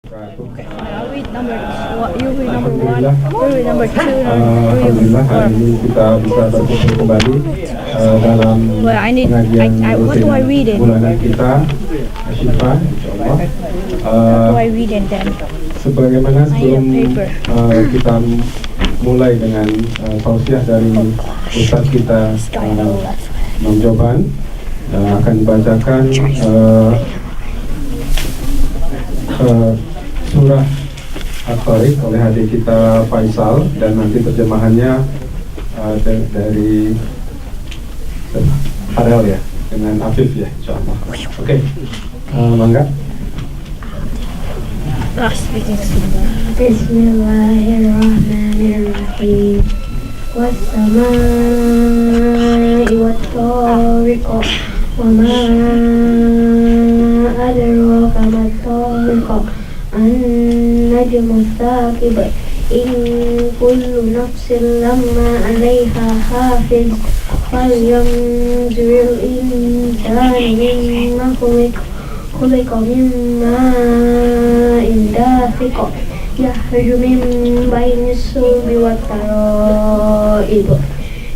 I'll read number two. You read number one. You read number two. Alhamdulillah hari ini kita bisa berkumpul kembali dalam pengajian What do I read it? bulanan kita Syifa, insyaallah. What do I read it then? Sebagaimana sebelum kita mulai dengan tausiah dari Ustaz kita Imam Joban, akan dibacakan surah At-Tariq oleh adik kita Faisal, dan nanti terjemahannya dari Farel ya, dengan Afif ya, insyaallah. Oke, mangga. Bismillahirrahmanirrahim. Was-samaa'i wat-tariq wa ma adraka mat-tariq an-najmu as-saqib in kullu nafsin lamma 'alayha hafiz falyanzuril insanu mimma khuliqa min ma'in dafiq yakhruju min bayni sulbi wat-tara'ib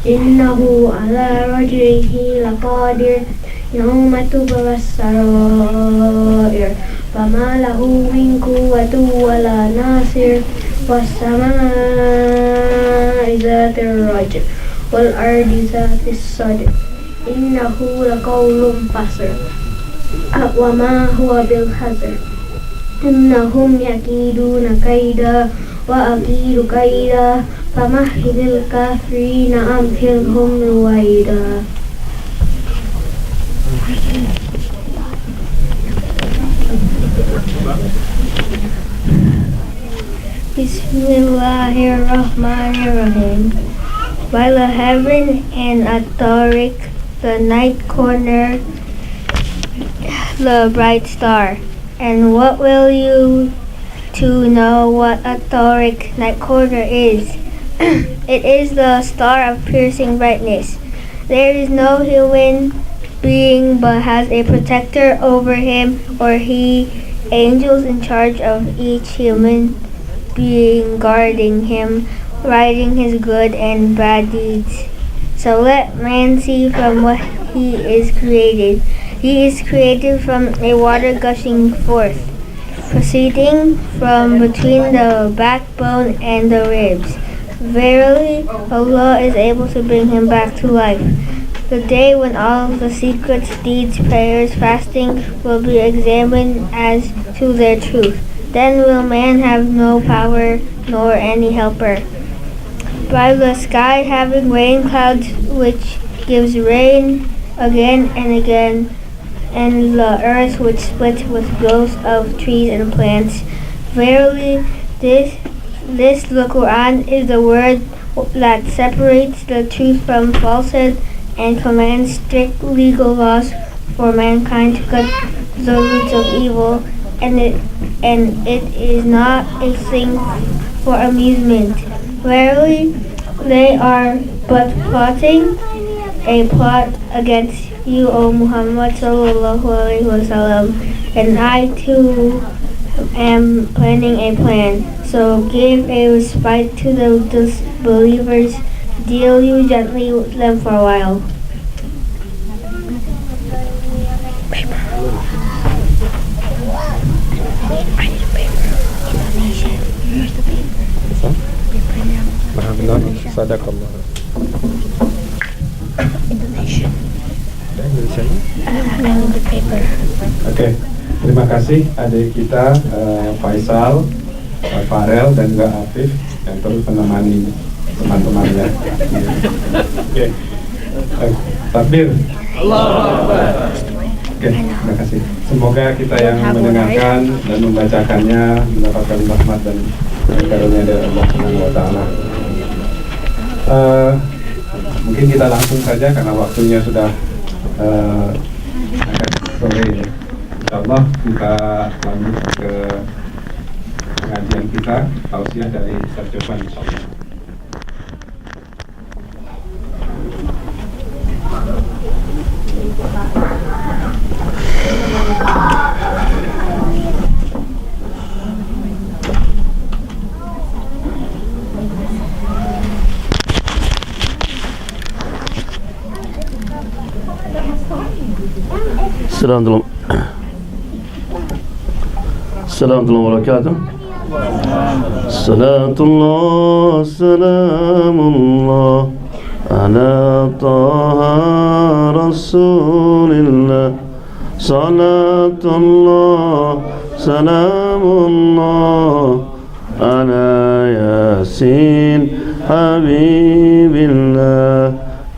innahu 'ala raj'ihi laqadir yawma tublas sarair fama lahu min quwwatin wala nasir was-samaa'i zatir raj'i wal ardi zatis sadr innahu laqawlun fasl wa ma huwa bil hazr innahum yakiduna kaida wa akidu kaida famahhilil kafirina amhilhum ruwaida. Bismillahirrahmanirrahim. By the heaven and At-Tariq, the night corner, the bright star. And what will you to know what At-Tariq, night corner is? It is the star of piercing brightness. There is no human being but has a protector over him or he, angels in charge of each human being guarding him, writing his good and bad deeds. So let man see from what he is created. He is created from a water gushing forth, proceeding from between the backbone and the ribs. Verily, Allah is able to bring him back to life. The day when all the secrets, deeds, prayers, fasting will be examined as to their truth. Then will man have no power nor any helper. By the sky having rain clouds which gives rain again and again, and the earth which splits with growth of trees and plants. Verily, this the Quran is the word that separates the truth from falsehood and commands strict legal laws for mankind to cut the roots of evil, and it is not a thing for amusement. Verily, they are but plotting a plot against you, O Muhammad sallallahu alaihi wasallam, and I too am planning a plan. So give a respite to the disbelievers, deal you gently with them for a while. Alhamdulillah, sadaqallah. Indonesia. Oke, terima kasih adik kita Faisal, Farel dan juga Afif yang terus menemani teman-temannya. Oke, takbir. Oke, terima kasih. Semoga kita yang mendengarkan dan membacakannya mendapatkan rahmat dan karunia dari Allah Subhanahu wa taala. Mungkin kita langsung saja karena waktunya sudah agak sore ya. Insyaallah kita lanjut ke pengajian kita, tausiah dari Ustaz Jovan insyaallah. Assalamualaikum wabarakatuh. Salatullah, salamullah ala taha rasulillah. Salatullah, salamullah ala yasin habibillah.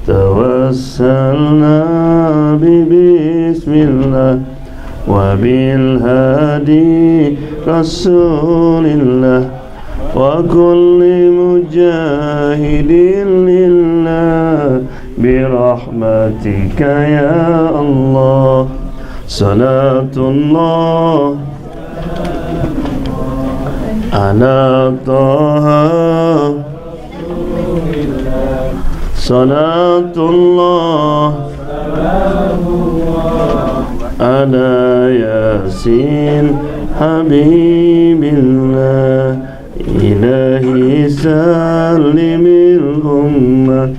Tawassalna bismillah wa bil hadi rasulillah wa kulli mujahidin lillah bi rahmatika ya Allah. Salatullah ala taha. Salatullah ala yasin habibillah. Ilahi salimil ummah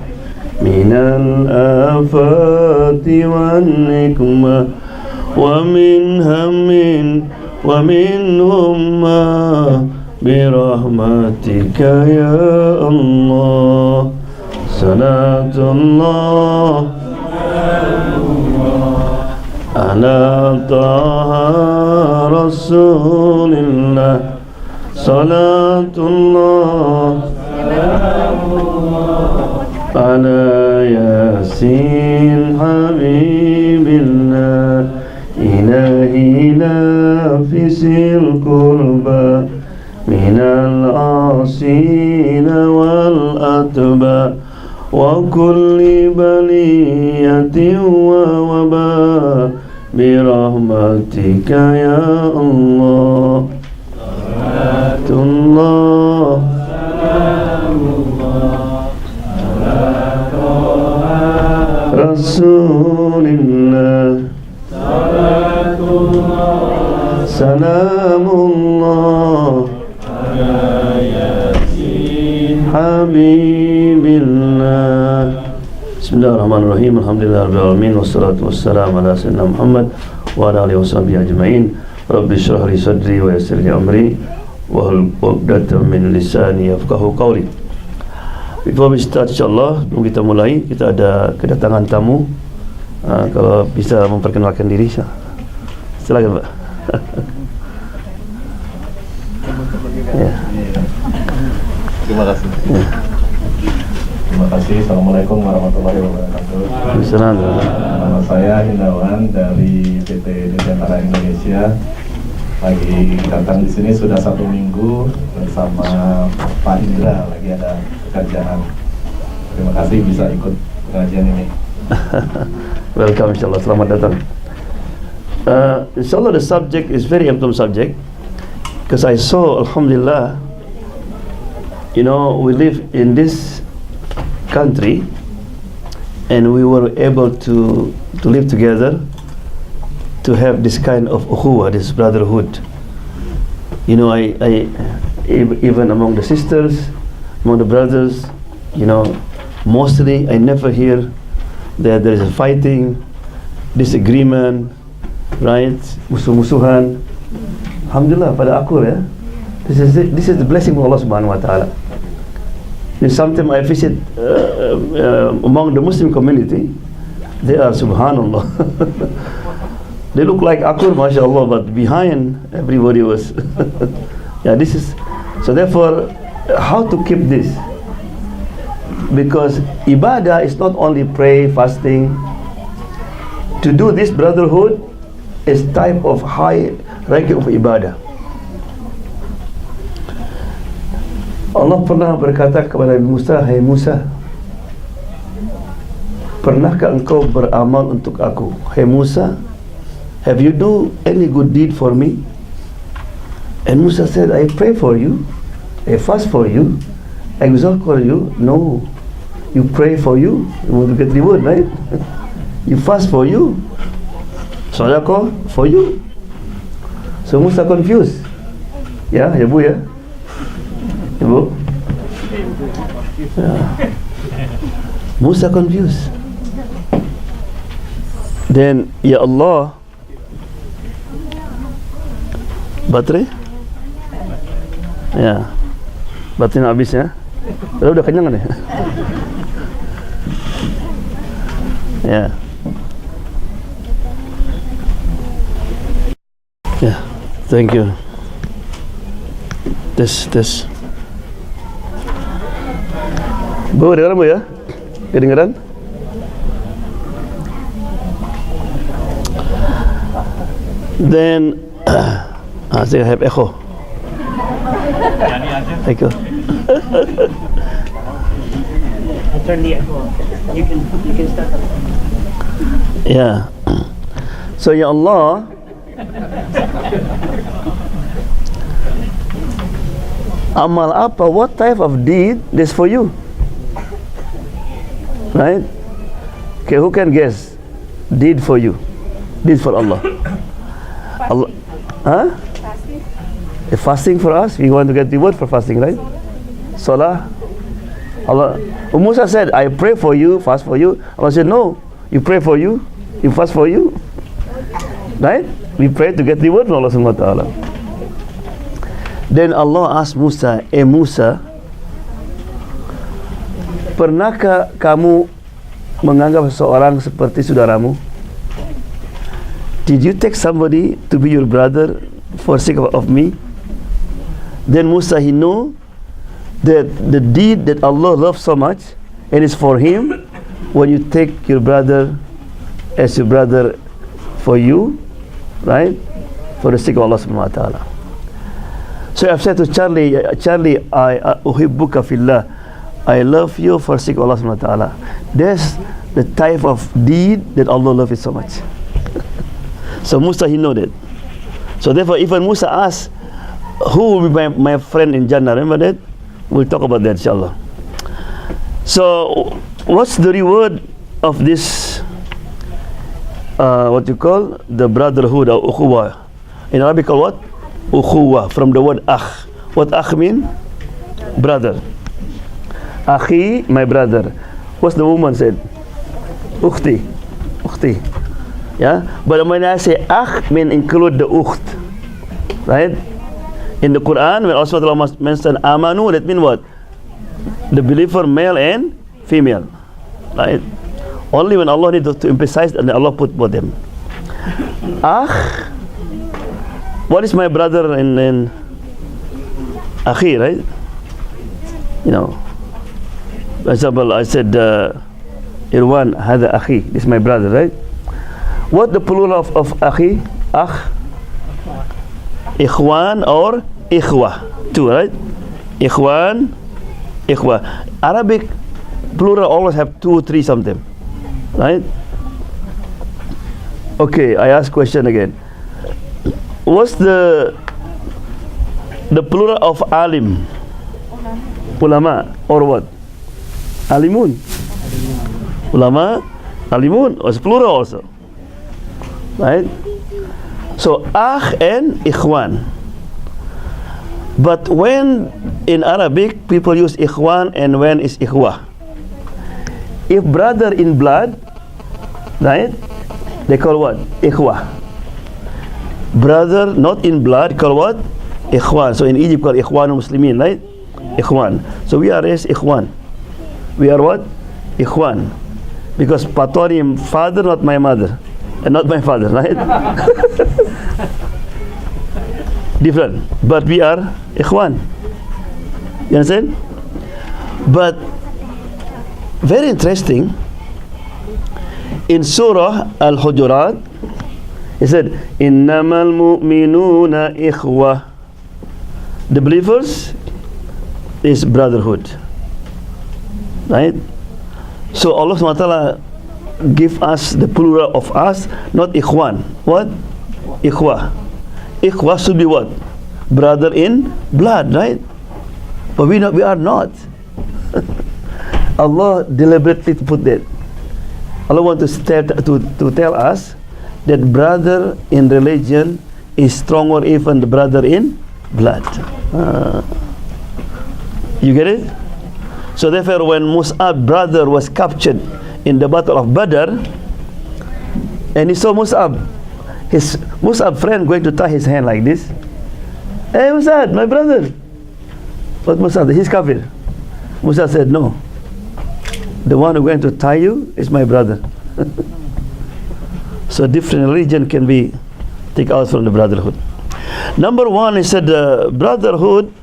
minal afati wal nikmah wa min hammin wa min ummah birahmatika ya Allah. Salatullah ala taha rasulillah. Salatullah ala yasin habibillah. Ilahi lafisil qurba minal asina wal atba wa kulli baliyatin wa waba birahmatika ya Allah. Salatullah Rasulillah. Salamullah Habibillah. Bismillahirrahmanirrahim. Alhamdulillahirabbil alamin wassalatu wassalamu ala sayyidina Muhammad wa ala alihi washabbihi ajma'in. Rabbi shrah li sadri wa yassir li amri wahlul 'uqdatam min lisani yafqahu qawli. Before we start, insyaAllah, sebelum kita mulai, kita ada kedatangan tamu. Kalau bisa memperkenalkan diri, silakan Pak. Ya. Terima kasih. Ya. Terima kasih. Assalamualaikum warahmatullahi wabarakatuh. Assalamualaikum. Nama saya Hindawan dari PT Dirgantara Indonesia. Lagi datang di sini sudah 1 minggu bersama Pak Indra, lagi ada pekerjaan. Terima kasih bisa ikut pengajian ini. Welcome, insyaAllah. Selamat datang. Inshallah, the subject is very important subject, because I saw, alhamdulillah, you know, we live in this country and we were able to live together, to have this kind of ukhuwah, this brotherhood. You know, I even among the sisters, among the brothers, you know, mostly I never hear that there is a fighting, disagreement, right, musuh-musuhan. Alhamdulillah, pada akur ya. This is the blessing of Allah Subhanahu wa Taala. And sometimes I visit among the Muslim community, they are subhanallah. They look like akur, mashallah, but behind everybody was yeah, this is so. Therefore, how to keep this? Because ibadah is not only pray, fasting. To do this brotherhood is type of high rank of ibadah. Allah pernah berkata kepada Nabi Musa, "Hai Musa, pernahkah engkau beramal untuk aku?" Hai Musa, have you do any good deed for me? And Musa said, I pray for you, I fast for you, I exalt for you. No, you pray for you want to get reward, right? You fast for you, sedekah for you. So Musa confused. Ya, ya Bu ya. Ibu. Ya. Musa confused. Then, ya Allah, Baterai? Ya. Baterai habis ya. Udah kenyang nih. Ya. Ya. Thank you. Tes. Bu, dengeran Bu ya? Kedengeran? Then I think I have echo. Echo. Turn the echo off. You can start. Yeah. So ya Allah, amal apa? What type of deed is for you? Right? Okay, who can guess? Deed for you. Deed for Allah. Allah. Huh? Fasting. Fasting for us. We want to get the word for fasting, right? Salah. Allah. Musa said, I pray for you, fast for you. Allah said, no. You pray for you, you fast for you. Right? We pray to get the word from Allah subhanahu wa ta'ala. Then Allah asked Musa, Musa, pernahkah kamu menganggap seseorang seperti saudaramu? Did you take somebody to be your brother for sake of me? Then Musa, he know that the deed that Allah loves so much and is for him, when you take your brother as your brother for you, right? For the sake of Allah subhanahu wa ta'ala. So I've said to Charlie, I uhibbuka fillah. I love you for the sake of Allah subhanahu wa ta'ala. That's the type of deed that Allah loves it so much. So Musa, he know that. So therefore, even Musa asked, who will be my friend in Jannah? Remember that? We'll talk about that inshallah. So what's the reward of this, what you call, the brotherhood or ukhuwah? In Arabic called what? Ukhuwah, from the word akh. What akh mean? Brother. Akhi, my brother. What's the woman said? Ukhti. Yeah? But when I say akh, mean include the ukht. Right? In the Quran, when also Allah mentioned amanu, that means what? The believer, male and female. Right? Only when Allah needs to emphasize, and Allah put both them. Akh. What is my brother in Akhi, right? You know. For example, I said, Irwan, hada Akhi. This is my brother, right? What the plural of Akhi? Akh. Ikhwan or Ikhwah. Two, right? Ikhwan, Ikhwah. Arabic plural always have 2 or 3 sometimes. Right? Okay, I ask question again. What's the plural of alim? Ulama or what? Alimun. Ulama, alimun. It's plural also. Right? So akh and ikhwan. But when in Arabic people use ikhwan and when is ikhwah. If brother in blood, right? They call what? Ikhwah. Brother not in blood call what? Ikhwan. So in Egypt called Ikhwanul Muslimin, right? Ikhwan. So we are as ikhwan. We are what? Ikhwan. Because Patoni, father, not my mother. And not my father, right? Different. But we are ikhwan. You understand? But very interesting. In Surah Al-Hujurat, he said, Innamal mu'minuna ikhwah. The believers is brotherhood. Right? So Allah SWT give us the plural of us, not ikhwan. What? Ikhwah. Ikhwah should be what? Brother in blood, right? But we are not. Allah deliberately put that. Allah wants to tell us that brother in religion is stronger even the brother in blood. You get it? So therefore, when Mus'ab's brother was captured in the battle of Badr, and he saw Mus'ab, his Mus'ab friend going to tie his hand like this, Hey Musad, my brother. What Musad? He's kafir. Musa said, no. The one who going to tie you is my brother. So different religion can be taken out from the brotherhood. Number one, he said, brotherhood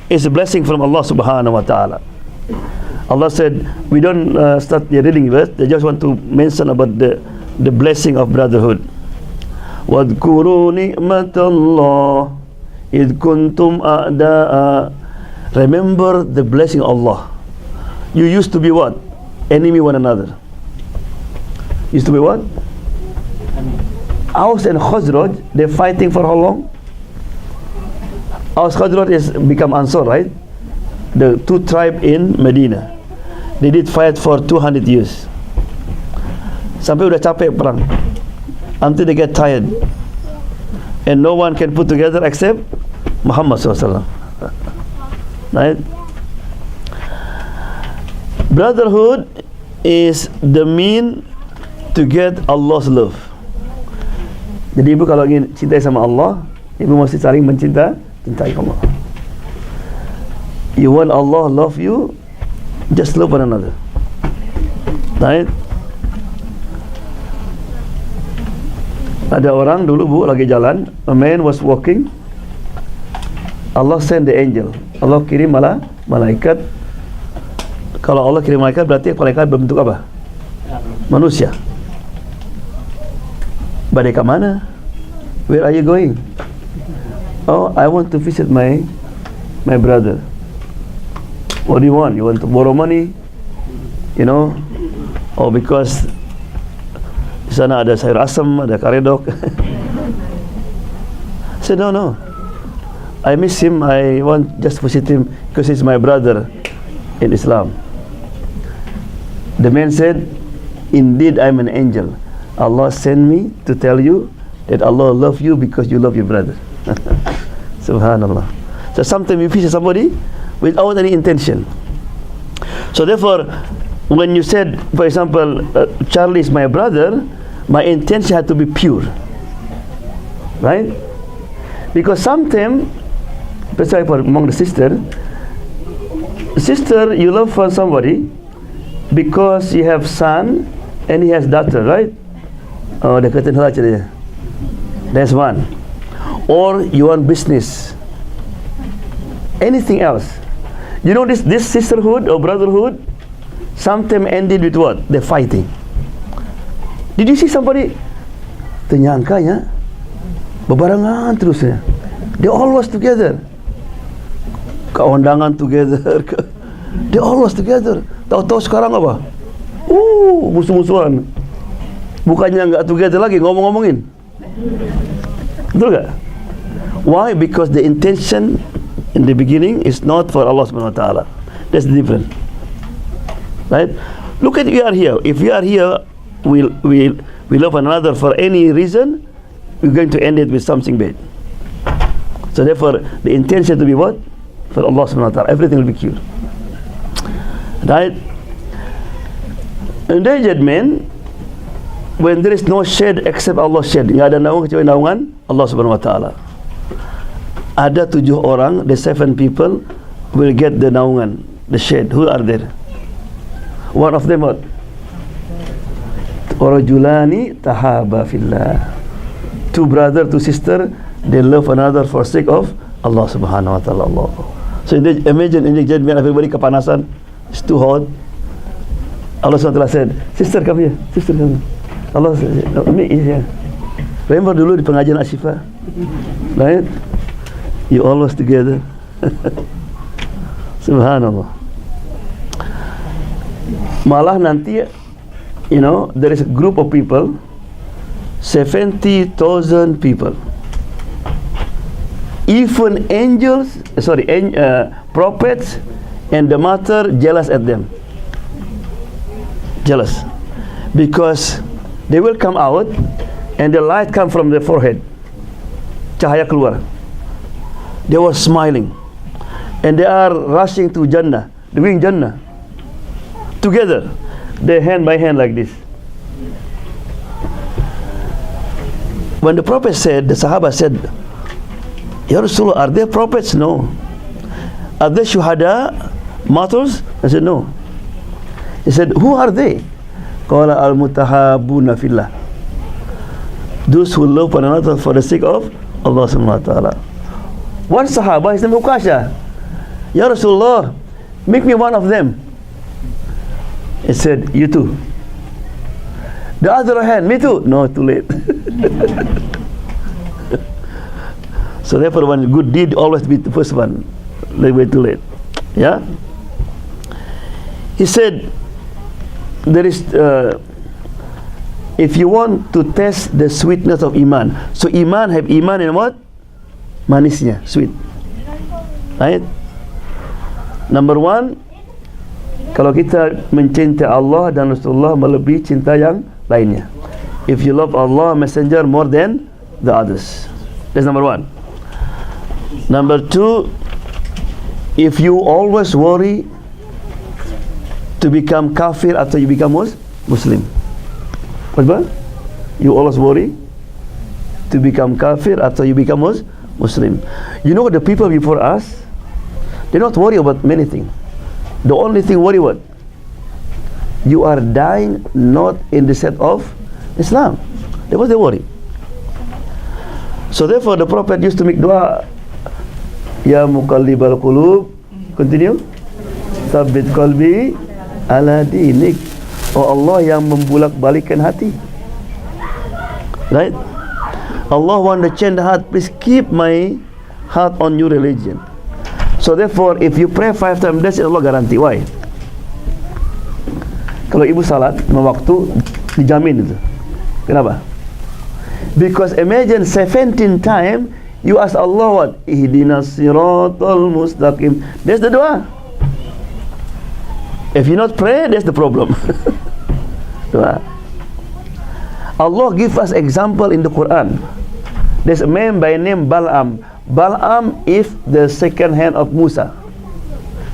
is a blessing from Allah subhanahu wa ta'ala. Allah said, we don't start the reading verse, they just want to mention about the blessing of brotherhood. وَاذْكُرُوا نِعْمَةَ اللَّهِ إِذْ كُنْتُمْ أَعْدَاءً. Remember the blessing of Allah. You used to be what? Enemy one another. Used to be what? Aus and Khazraj, they're fighting for how long? Aus Khazraj is become Ansar, right? The two tribes in Medina. They did fight for 200 years. Sampai udah capek perang. Until they get tired. And no one can put together except Muhammad SAW. Right? Brotherhood is the mean to get Allah's love. Jadi ibu kalau ingin cintai sama Allah, ibu mesti saling cintai Allah. You want Allah love you, just love one another. Right? Ada orang dulu bu lagi jalan, a man was walking. Allah send the angel. Allah kirim malaikat. Kalau Allah kirim malaikat berarti malaikat berbentuk apa? Manusia. Badai ke mana? Where are you going? Oh, I want to visit my brother. What do you want? You want to borrow money? You know? Or because di sana ada sayur asam, ada karedok. I said, no. I miss him. I want just visit him because he's my brother in Islam. The man said, indeed I'm an angel. Allah sent me to tell you that Allah love you because you love your brother. Subhanallah. So sometimes you visit somebody without any intention. So therefore, when you said, for example, Charlie is my brother, my intention had to be pure. Right? Because sometimes, especially for among the sister, you love for somebody because you have son and he has daughter, right? Oh, deketin lah ceritanya. That's one. Or you want business. Anything else. You know this sisterhood or brotherhood sometimes ended with what? They're fighting. Did you see somebody? Ternyangka ya, bebarengan terusnya. They always together. Keundangan together. They always together. Tahu-tahu sekarang apa? Musuh-musuhan. Bukannya nggak together lagi, ngomong-ngomongin. Betul nggak? Why? Because the intention in the beginning is not for Allah subhanahu wa ta'ala. That's different. Right? Look at we are here. If we are here, we love one another for any reason, we're going to end it with something bad. So therefore, the intention to be what? For Allah subhanahu wa ta'ala. Everything will be cured. Right? Endangered men, when there is no shade except Allah's shade, nggak ada naungan kecuali naungan Allah subhanahu wa ta'ala. Ada 7 orang, the 7 people will get the naungan, the shade. Who are there? One of them what? Orajulani tahaba fillah. 2 brother, 2 sister, they love another for sake of Allah subhanahu wa ta'ala. Allah. So imagine in the judgment, everybody kepanasan, it's too hot. Allah subhanahu wa ta'ala said, sister come here, sister come here. Allah said, no, me here. Remember dulu di pengajian Syifa, right? You always together. Subhanallah. Malah nanti, you know, there is a group of people, 70,000 people. Even angels, prophets and the mother jealous at them. Jealous. Because they will come out and the light come from their forehead. Cahaya keluar. They were smiling. And they are rushing to Jannah, doing Jannah. Together. They hand by hand like this. When the Prophet said, the Sahaba said, Ya Rasulullah, are they prophets? No. Are they shuhada, martyrs? I said, no. He said, who are they? Qala al-mutahabuna fillah. Those who love one another for the sake of Allah subhanahu wa ta'ala. One Sahaba, his name Ukhuwah. Ya Rasulullah, make me one of them. He said, you too. The other hand, me too. No, too late. So therefore, one good deed always be the first one. Way too late. Yeah. He said, there is. If you want to test the sweetness of iman, so iman have iman and what? Manisnya, sweet. Right? Number one, kalau kita mencintai Allah dan Rasulullah melebihi cinta yang lainnya. If you love Allah, Messenger more than the others. That's number one. Number two, if you always worry to become kafir after you become Muslim. What? You always worry to become kafir after you become Muslim. You know the people before us, they not worry about many things. The only thing worry what? You are dying not in the set of Islam. That was the worry. So therefore the Prophet used to make dua, Ya muqallibal qulub, continue, Tsabbit qalbi ala dinik. Oh Allah yang membulak-balikkan hati. Right? Allah want to change the heart. Please keep my heart on your religion. So therefore, if you pray 5 times, that's Allah garanti. Why? Kalau ibu salat 5 waktu, dijamin itu. Kenapa? Because imagine 17 times you ask Allah what? Ihdinas siratal mustaqim. That's the dua. If you not pray, that's the problem. Dua. Allah give us example in the Quran. There's a man by name Balaam. Balaam is the second hand of Musa.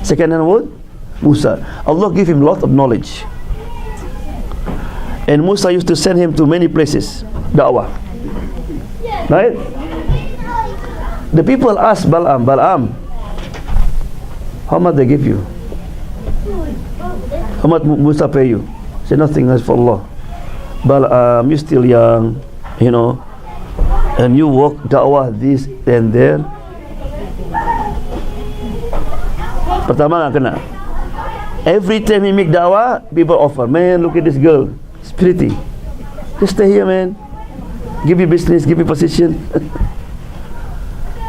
Second hand what? Musa. Allah give him lot of knowledge. And Musa used to send him to many places. Da'wah. Right? The people ask Balaam, how much they give you? How much Musa pay you? Say nothing, as for Allah. Balaam, you still young, you know, and you work da'wah this and there. Pertama nggak kena. Every time he make da'wah, people offer, man, look at this girl, it's pretty. Just stay here, man. Give you business, give you position.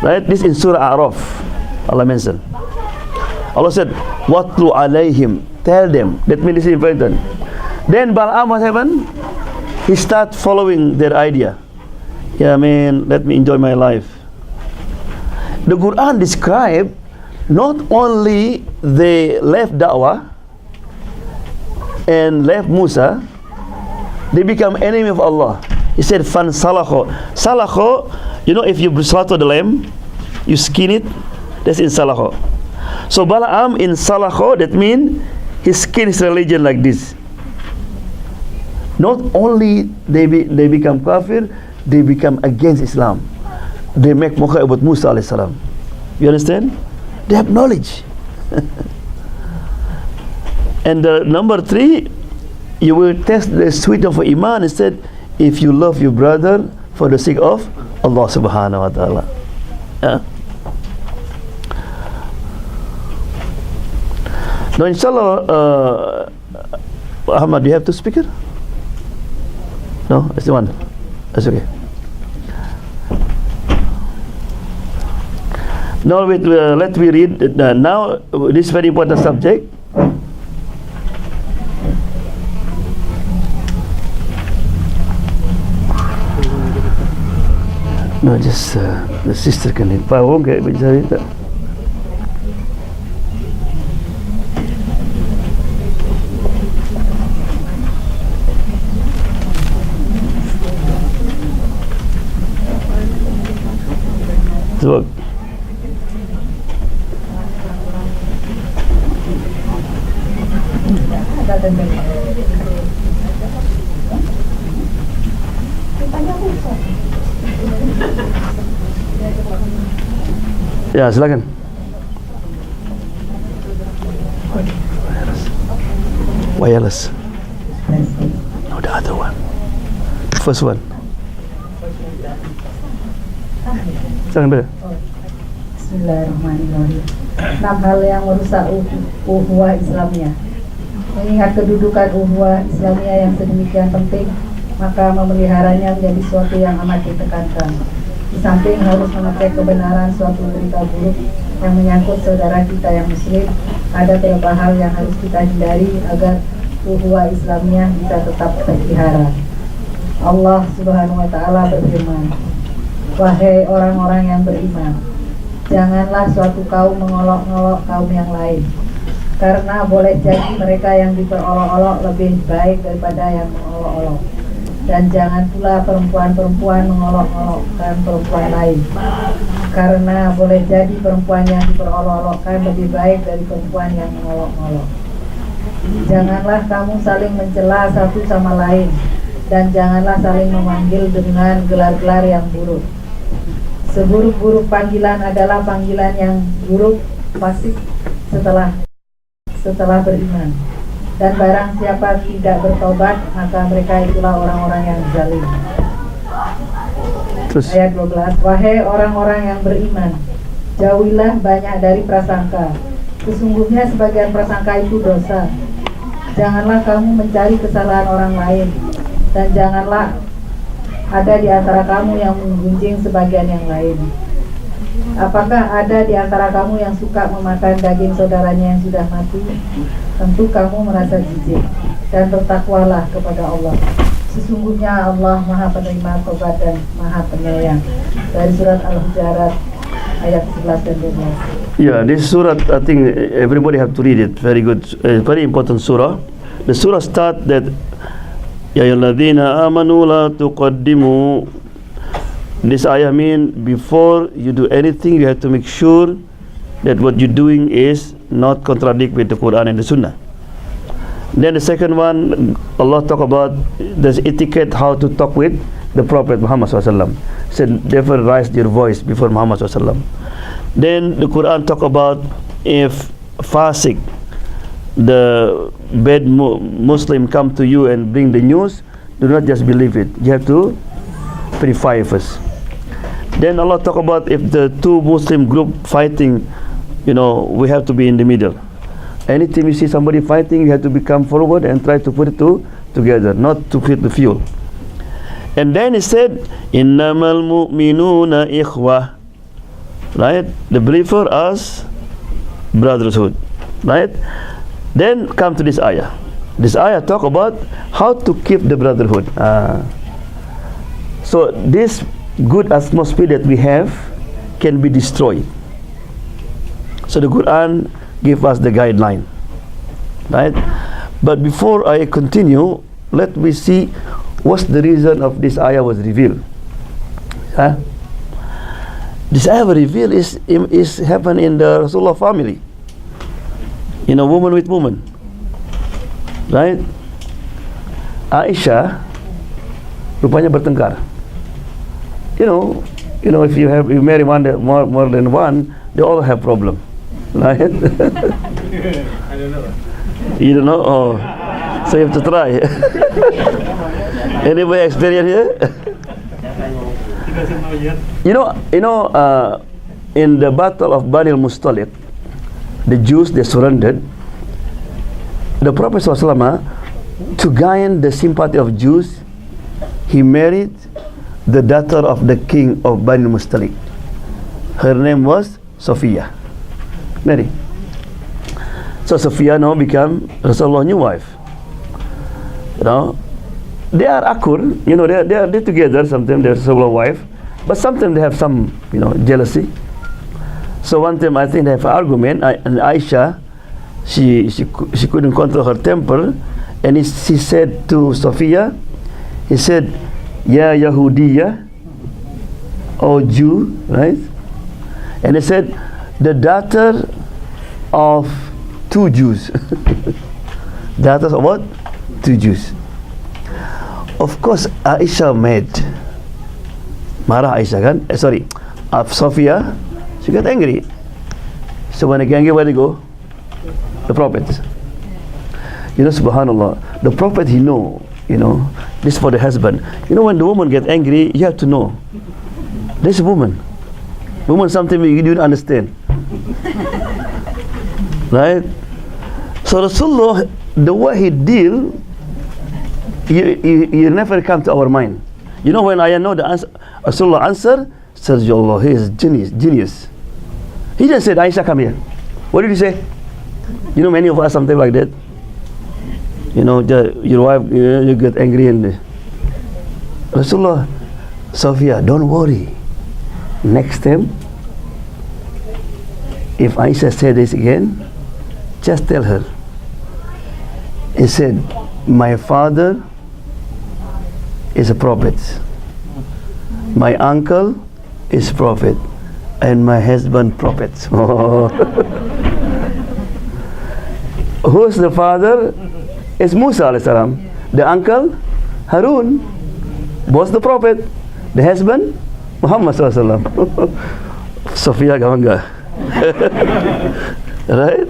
Right? This in Surah A'raf, Allah mentioned. Allah said, "Watlu alayhim." Tell them. That means this is important. Then Balaam, what happened? He start following their idea. Yeah, man, let me enjoy my life. The Quran describe not only they left da'wah and left Musa, they become enemy of Allah. He said, "Fan salakho." Salakho, you know, if you slaughter the lamb, you skin it. That's in salakho. So Balaam in salakho, that means he skin his religion like this. Not only they become kafir, they become against Islam. They make mocha about Musa alayhi salam. You understand? They have knowledge. And number 3, you will test the sweetness of iman. It said, if you love your brother for the sake of Allah subhanahu wa ta'ala. Yeah. Now inshallah, Ahmad, do you have two speaker? No, that's the one. That's okay. Now let me read now this very important subject. No, just the sister can read. Pak Wong kayak bisa read tak? Sebab Ya, silakan. Wireless. No, the other one. First one. Silakan dulu. Bismillahirrahmanirrahim. 6 hal yang merusak ukhuwah Islamiyah. Mengingat kedudukan ukhuwah Islamiyah yang sedemikian penting, maka memeliharanya menjadi suatu yang amat ditekankan. Di samping harus mengecek kebenaran suatu berita buruk yang menyangkut saudara kita yang muslim, ada beberapa hal yang harus kita hindari agar ukhuwah Islamiyah bisa tetap terpelihara. Allah Subhanahu wa Ta'ala berfirman, "Wahai orang-orang yang beriman, janganlah suatu kaum mengolok-olok kaum yang lain, karena boleh jadi mereka yang diperolok-olok lebih baik daripada yang mengolok-olok. Dan jangan pula perempuan-perempuan mengolok-olokkan perempuan lain, karena boleh jadi perempuan yang diperolok-olokkan lebih baik dari perempuan yang mengolok-olok. Janganlah kamu saling mencela satu sama lain, dan janganlah saling memanggil dengan gelar-gelar yang buruk. Seburuk-buruk panggilan adalah panggilan yang buruk fasik setelah beriman. Dan barang siapa tidak bertobat, maka mereka itulah orang-orang yang zalim." Terus. Ayat 12, "Wahai orang-orang yang beriman, jauhilah banyak dari prasangka. Sesungguhnya sebagian prasangka itu dosa. Janganlah kamu mencari kesalahan orang lain, dan janganlah ada di antara kamu yang menggunjing sebagian yang lain. Apakah ada di antara kamu yang suka memakan daging saudaranya yang sudah mati? Tentu kamu merasa jijik, dan bertakwalah kepada Allah. Sesungguhnya Allah Maha Penerima Taubat dan Maha Penyayang." Dari surat Al-Hujurat ayat 11 dan 12. Yeah, this surah, I think everybody have to read it. Very good, very important surah. The surah start that Ya ayyuhalladzina amanu la tuqaddimu. This ayah mean before you do anything, you have to make sure that what you're doing is not contradict with the Quran and the Sunnah. Then the second one, Allah talk about this etiquette, how to talk with the Prophet Muhammad SAW. Said never raise your voice before Muhammad SAW. Then the Quran talk about if fasik, the bad Muslim come to you and bring the news, do not just believe it. You have to verify first. Then Allah talk about if the two Muslim group fighting, we have to be in the middle. Anytime you see somebody fighting, you have to come forward and try to put it together, not to put the fuel. And then he said, "Innamal mu'minuna ikhwah." Right? The believer as brotherhood. Right? Then come to this ayah. This ayah talk about how to keep the brotherhood. So this good atmosphere that we have can be destroyed. So the Quran give us the guideline, right? But before I continue, let me see what's the reason of this ayah was revealed. This ayah was revealed is happen in the Rasulullah family. Woman with woman, right? Aisyah rupanya bertengkar. If you marry more than one, they all have problem, right? I don't know. You don't know? Oh, so you have to try. Anybody experience here? In the battle of Bani al-Mustaliq, the Jews, they surrendered. The Prophet ﷺ, to gain the sympathy of Jews, he married the daughter of the king of Bani al-Mustaliq. Her name was Sophia. Mary. So Sophia now become Rasulullah's new wife. They are akur, they're together. Sometimes they're Rasulullah's wife, but sometimes they have some, jealousy. So one time I think they have an argument, and Aisha, she couldn't control her temper, and she said to Sophia, he said, "Ya Yahudiya," or Jew, right? And he said, the daughter of two Jews. Daughters of what? Two Jews. Of course, Aisha mad. Marah Aisha kan? Sophia, She got angry. So when they get angry, where they go? The Prophet. You know, subhanallah, the Prophet, he know, you know, this is for the husband. You know, when the woman get angry, you have to know. This woman. Woman, something you didn't understand. Right? So Rasulullah, the way he deal, you never come to our mind. You know, when I know the answer, Rasulullah answer, says, Ya Allah, he is genius. He just said, Aisha, come here. What did he say? You know, many of us something like that. You know, your wife, you get angry and Rasulullah, Sophia, don't worry. Next time, if Aisha said this again, just tell her. He said, my father is a prophet. My uncle is prophet. And my husband prophet. Who's the father? It's Musa alayhi salam. The uncle, Harun, was the prophet. The husband, Muhammad sallallahu alaihi wasallam. Sophia Gawanga. Right?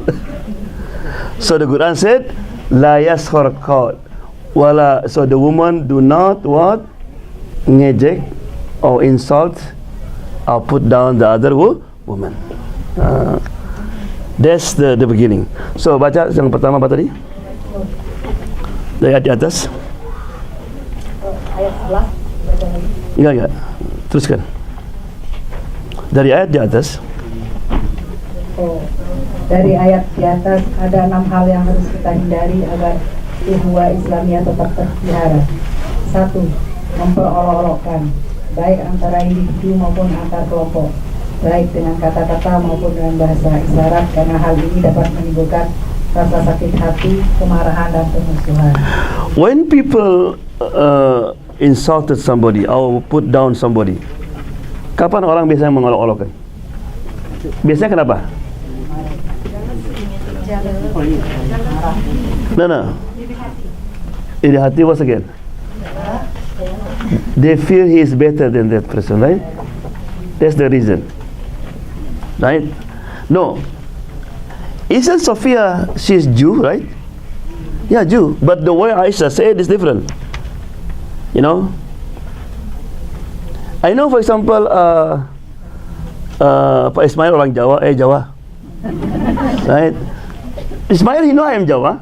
So the Quran said, La yaskhar qawd. Wala. So the woman do not what? Ngejek or insult or put down the other woman. That's the beginning. So baca yang pertama apa tadi? Dari ayat di atas. Ayat 11. Enggak. Teruskan. Dari ayat di atas. Oh, dari ayat di atas ada 6 hal yang harus kita hindari agar ukhuwah Islamiyah tetap terpelihara. 1. Memperolok-olokkan, baik antara individu maupun antar kelompok, baik dengan kata-kata maupun dengan bahasa isyarat, karena hal ini dapat menimbulkan rasa sakit hati, kemarahan, dan permusuhan. When people insulted somebody or put down somebody, kapan orang biasanya mengolok-olokkan? Biasanya kenapa? No. In the hati was again. They feel he is better than that person, right? That's the reason. Right? No. Isn't Sophia, she's Jew, right? Yeah, Jew. But the way Aisha said is different. You know? I know, for example, Pak Ismail orang Jawa, Jawa. Right? Ismail, he know I am Jawa.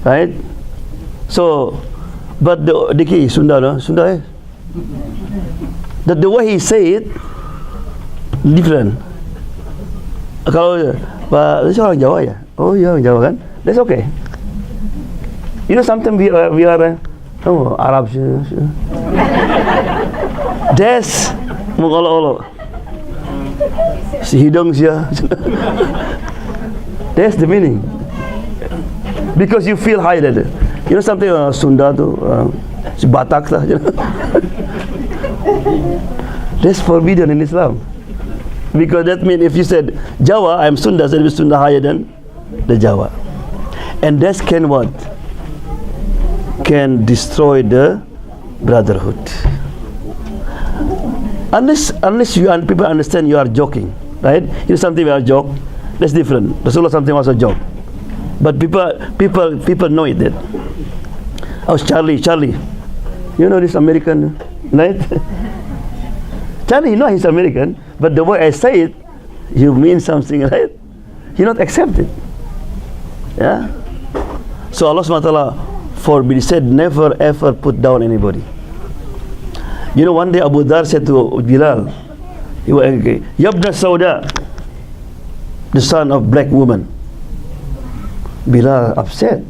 Right? So, but the Diki, Sunda, no? Sunda, the way he say it, different. Kalau Pak, ini orang Jawa ya? Oh iya, orang Jawa kan? That's okay. You know, sometimes we are Arab. That's mengolok-olok. Si hidung sia. That's the meaning. Because you feel high than it. You know something Sunda tu, si Batak lah. That's forbidden in Islam. Because that means if you said Jawa, I am Sunda, so it is Sunda higher than the Jawa. And that can what? Can destroy the brotherhood. Unless you and people understand you are joking, right? You know something we are joke, that's different. Rasulullah something was a joke. But people know it that. Oh, Charlie. You know this American, right? Charlie, you know he's American, but the way I say it, you mean something, right? You not accept it. Yeah? So Allah SWT forbid, said never ever put down anybody. You know, one day Abu Dhar said to Bilal, he was angry, Yabna Sauda, the son of black woman. Bilal upset.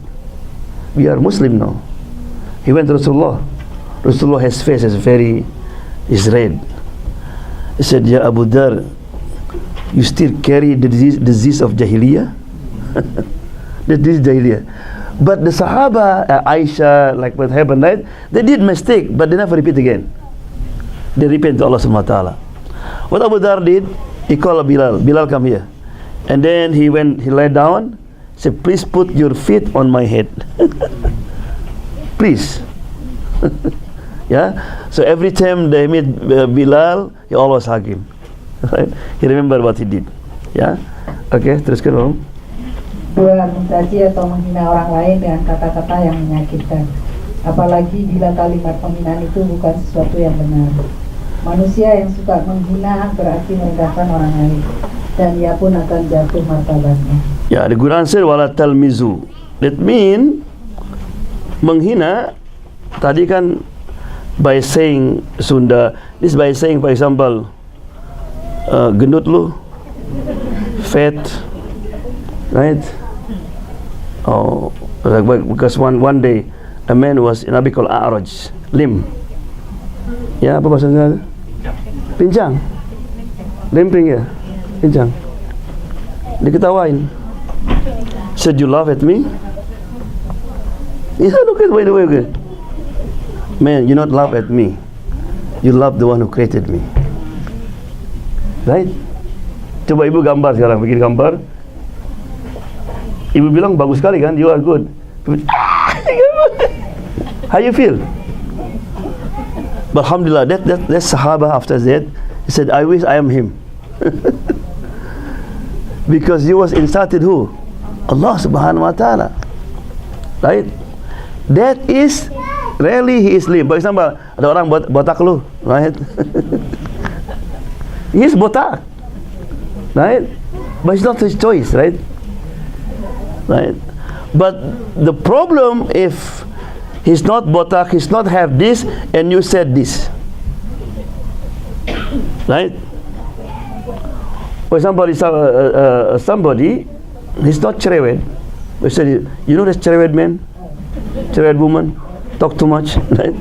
We are Muslim now. He went to Rasulullah. Rasulullah, his face is red. He said, Ya Abu Dhar, you still carry the disease of Jahiliyyah? The disease Jahiliyyah. But the Sahaba, Aisha, like what happened, right? They did mistake, but they never repeat again. They repent to Allah subhanahu wa ta'ala. What Abu Dhar did, he called Bilal. Bilal, come here. And then he lay down, said, please put your feet on my head. Please. Yeah? So every time they meet Bilal, he always hug him. Right? He remember what he did. Ya, oke, teruskan Om. Dua, mencaci atau menghina orang lain dengan kata-kata yang menyakitkan. Apalagi bila kalimat penghinaan itu bukan sesuatu yang benar. Manusia yang suka menghina berarti merendahkan orang lain, dan ia pun akan jatuh martabatnya. Ya, the Quran said wala talmizu. That mean menghina tadi kan by saying Sunda. This by saying, for example, gendut lu, fat, right? Oh, because one day a man was Nabi called A'raj, lim. Ya, apa bahasanya? Pincang. Limping ya, pincang. Diketawain. Said you laugh at me? Yeah, look at the way. Man, you not laugh at me. You love the one who created me. Right? Coba ibu gambar sekarang, bikin gambar. Ibu bilang bagus sekali kan, you are good. How you feel? But alhamdulillah, that Sahaba after that, he said, I wish I am him. Because you was insulted who? Allah subhanahu wa ta'ala. Right? That is really he is lim. For example, ada orang botak lu, right? He is botak, right? But it's not his choice, right? Right? But the problem if he's not botak, he's not have this, and you said this, right? For example, somebody, he's not cerewet. We said, you know this cerewet man, cerewet woman, talk too much, right?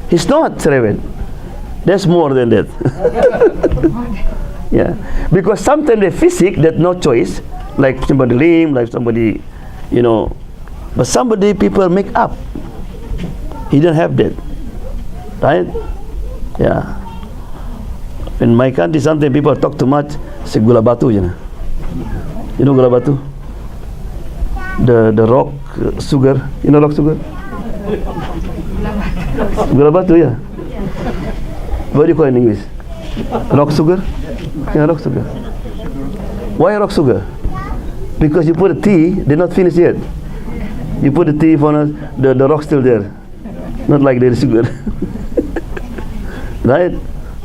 He's not cerewet. There's more than that. Yeah, because sometimes the physique that no choice, like somebody lame, like somebody, you know, but somebody people make up. He don't have that, right? Yeah. In my country, sometimes people talk too much. Say gula batu je na. You know gula batu? The rock sugar. You know rock sugar? Gula batu, yeah. What do you call it in English? Rock sugar? Yeah, rock sugar. Why rock sugar? Because you put a tea, they're not finished yet. You put the tea for the rock still there. Not like the sugar. Right?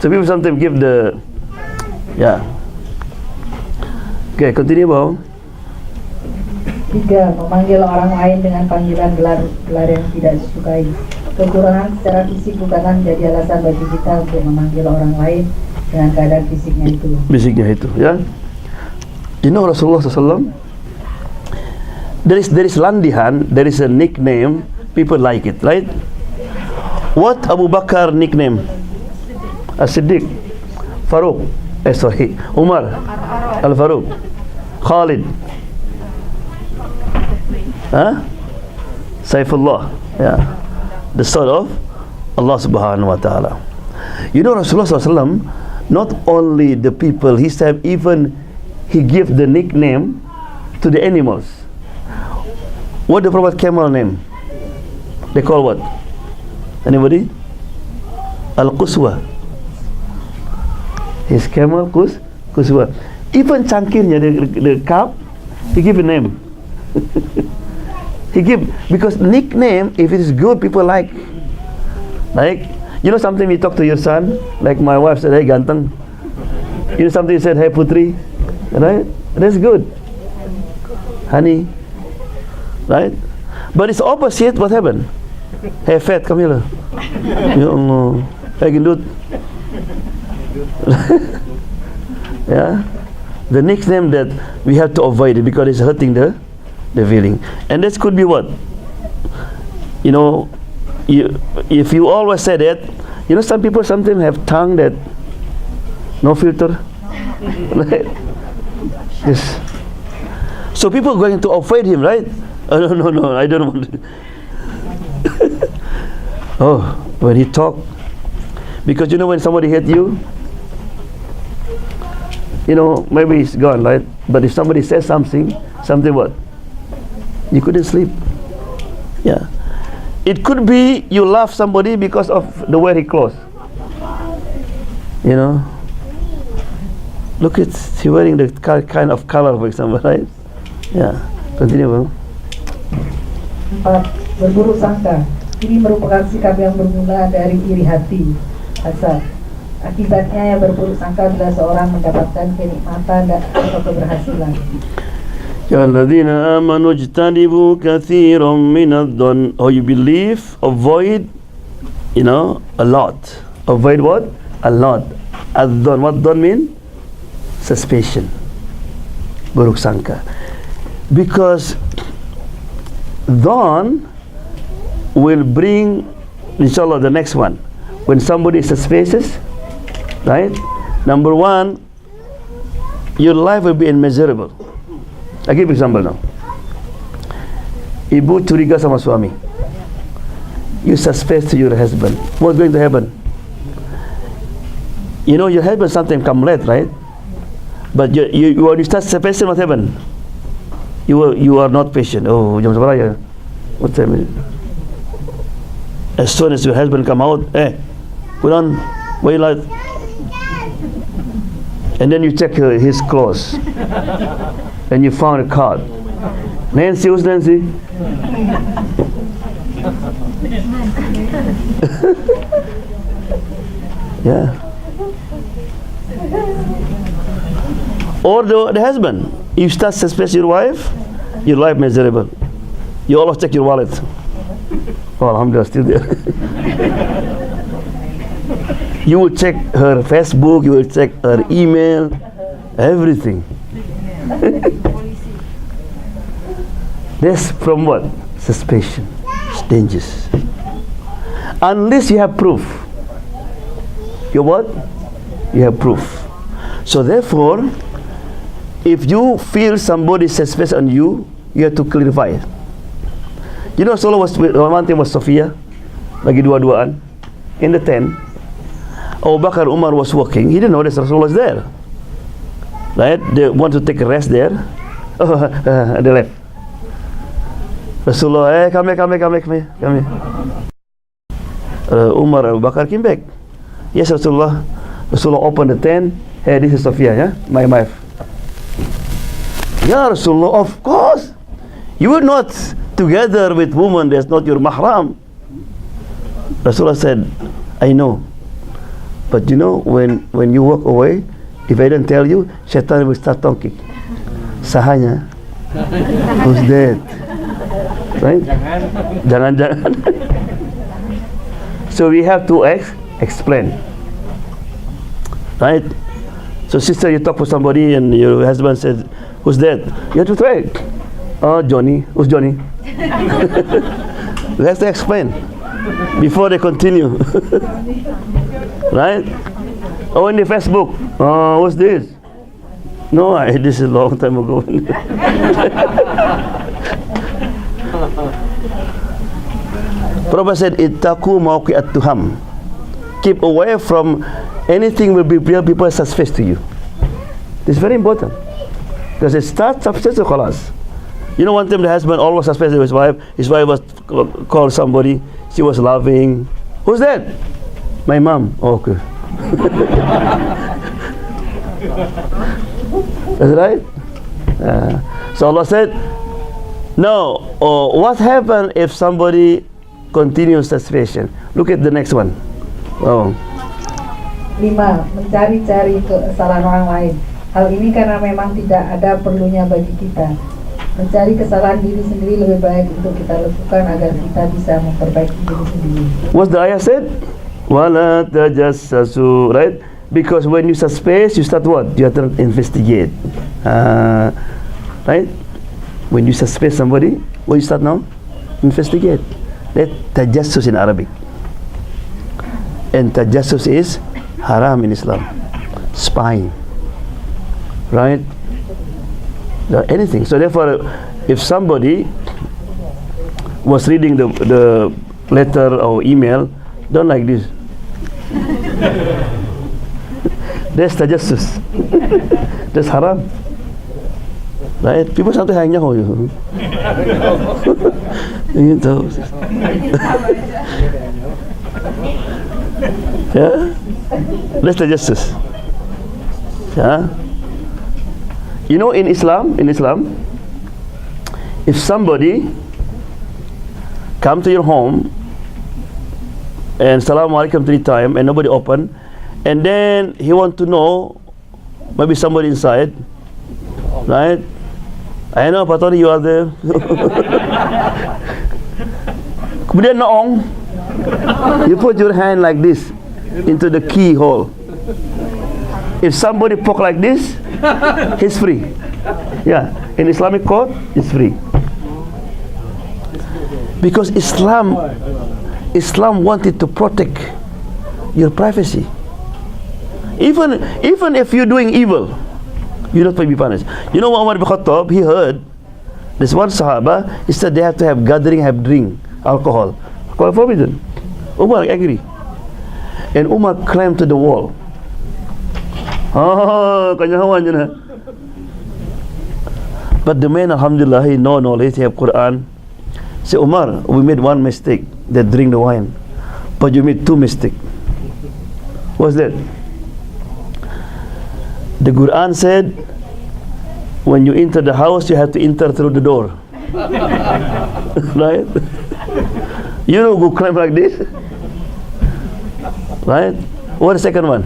So people sometimes give the, yeah. Okay, continue, Bang. Tiga, memanggil orang lain dengan panggilan gelar yang tidak disukai. Kekurangan secara fisik bukanlah menjadi alasan bagi kita untuk memanggil orang lain dengan keadaan fisiknya itu. Fisiknya itu, ya. You know Rasulullah SAW, there is landihan, there is a nickname, people like it, right? What Abu Bakar nickname? As-Siddiq, Faruq, Umar, Al-Faruq, Khalid, Saifullah, yeah, the son of Allah subhanahu wa ta'ala. You know Rasulullah SAW, not only the people, he said even he gave the nickname to the animals. What the Prophet camel name? They call what? Anybody? Al-Quswa. His camel, Quswa. Even cangkirnya, the cup, he give a name. He give, because nickname, if it is good, people like. Like, you know something you talk to your son, like my wife said, hey ganteng. You know something you said, hey putri, right? That's good. Honey, right? But it's opposite, what happened? Hey fat, come here. Ya Allah. Hey gendut. Yeah, the nickname that we have to avoid it because it's hurting the feeling. And this could be what, you know, if you always say that, you know, some people sometimes have tongue that no filter. Right? Yes. So people are going to avoid him, right? Oh, no, I don't want to. Oh, when he talk, because you know when somebody hit you, you know, maybe it's gone, right? But if somebody says something what? You couldn't sleep. Yeah. It could be you love somebody because of the way he clothes. You know, Look at she wearing the kind of color, for example, right? Yeah. Continue, bang. 4. Berburuk sangka. Ini merupakan sikap yang bermula dari iri hati, hasad. Akibatnya yang berburuk sangka bila seorang mendapatkan kenikmatan atau keberhasilan. Ya alladzina amanu ijtanibu katsiran minadh-dhann. Oh, you believe, avoid, a lot. Avoid what? A lot. Adh-dhann. What dhann mean? Suspicion. Buruk sangka. Because dhann will bring, inshallah, the next one. When somebody is suspicious, right? Number one, your life will be immeasurable. I give example now. Ibu curiga sama suami. You suspect your husband. What's going to happen? Your husband sometimes come late, right? But you when you start suspecting, what happen? You are not patient. Oh, jam berapa ya? What time is it? As soon as your husband come out, put on, wait like, and then you check his clothes, and you found a card. Nancy, who's Nancy? Yeah. Or the husband, you start suspecting your wife miserable. You always check your wallet. Oh, alhamdulillah, still there. You will check her Facebook, you will check her email, everything. That's from what? Suspicion. It's dangerous. Unless you have proof. You what? You have proof. So therefore, if you feel somebody suspicious on you, you have to clarify. Rasulullah was one thing was Sophia, lagi dua-duaan in the tent. Abu Bakar Umar was walking. He didn't know that Rasulullah was there. Right? They want to take a rest there. They left. Rasulullah, come here. Umar Abu Bakar came back. Yes, Rasulullah. Rasulullah opened the tent. Hey, this is Sophia, yeah? My wife. Ya Rasulullah, of course. You were not together with woman that's not your mahram. Rasulullah said, I know. But when you walk away, if I don't tell you, Shaitan will start talking. Sahanya. Who's dead? Right? Jangan. So we have to explain. Right? So sister, you talk to somebody and your husband says, who's dead? You have to try. Oh, Johnny. Who's Johnny? We have to explain before they continue. Right? Oh, in the Facebook. Oh, what's this? No, this is a long time ago. Prophet said, "Ittaqu mawqi'at tuham." Keep away from anything will be people suspect to you. This is very important because it starts suspicious to khalas. One time the husband always suspected his wife. His wife was called somebody. She was laughing. Who's that? My mom. Oh, okay. That's right. So Allah said, no. What happens if somebody continues suspicion? Look at the next one. Oh. 5. Mencari-cari kesalahan orang lain. Hal ini karena memang tidak ada perlunya bagi kita. Mencari kesalahan diri sendiri lebih baik untuk kita lakukan agar kita bisa memperbaiki diri sendiri. What's the ayah said? Wala tajassasu, right? Because when you suspect, you start what? You have to investigate. Right? When you suspect somebody, what you start now? Investigate. That's tajassus in Arabic. And tajassus is haram in Islam. Spying. Right? Anything. So therefore, if somebody was reading the letter or email, don't like this. That's tajassus. That's haram. Right? People sometimes hang out you. Ingin tahu. Yeah? That's tajassus. Yeah? You know, in Islam, if somebody come to your home and Assalamu alaikum 3 times and nobody open, and then he want to know maybe somebody inside, right? I know Pak Tony, you are there. Kemudian noong, you put your hand like this into the keyhole. If somebody poke like this, he's free. Yeah, in Islamic court, it's free. Because Islam wanted to protect your privacy. Even if you're doing evil, you're not going to be punished. You know, Umar bin Khattab, he heard this one Sahaba, he said they have to have gathering, have drink, alcohol forbidden. Umar agree, and Umar climbed to the wall. But the man, alhamdulillah, he know knowledge, he have Quran. Say, Umar, we made one mistake, that drink the wine, but you made 2 mistakes. What's that? The Quran said, when you enter the house, you have to enter through the door. Right? You know, go climb like this. Right? What's the second one?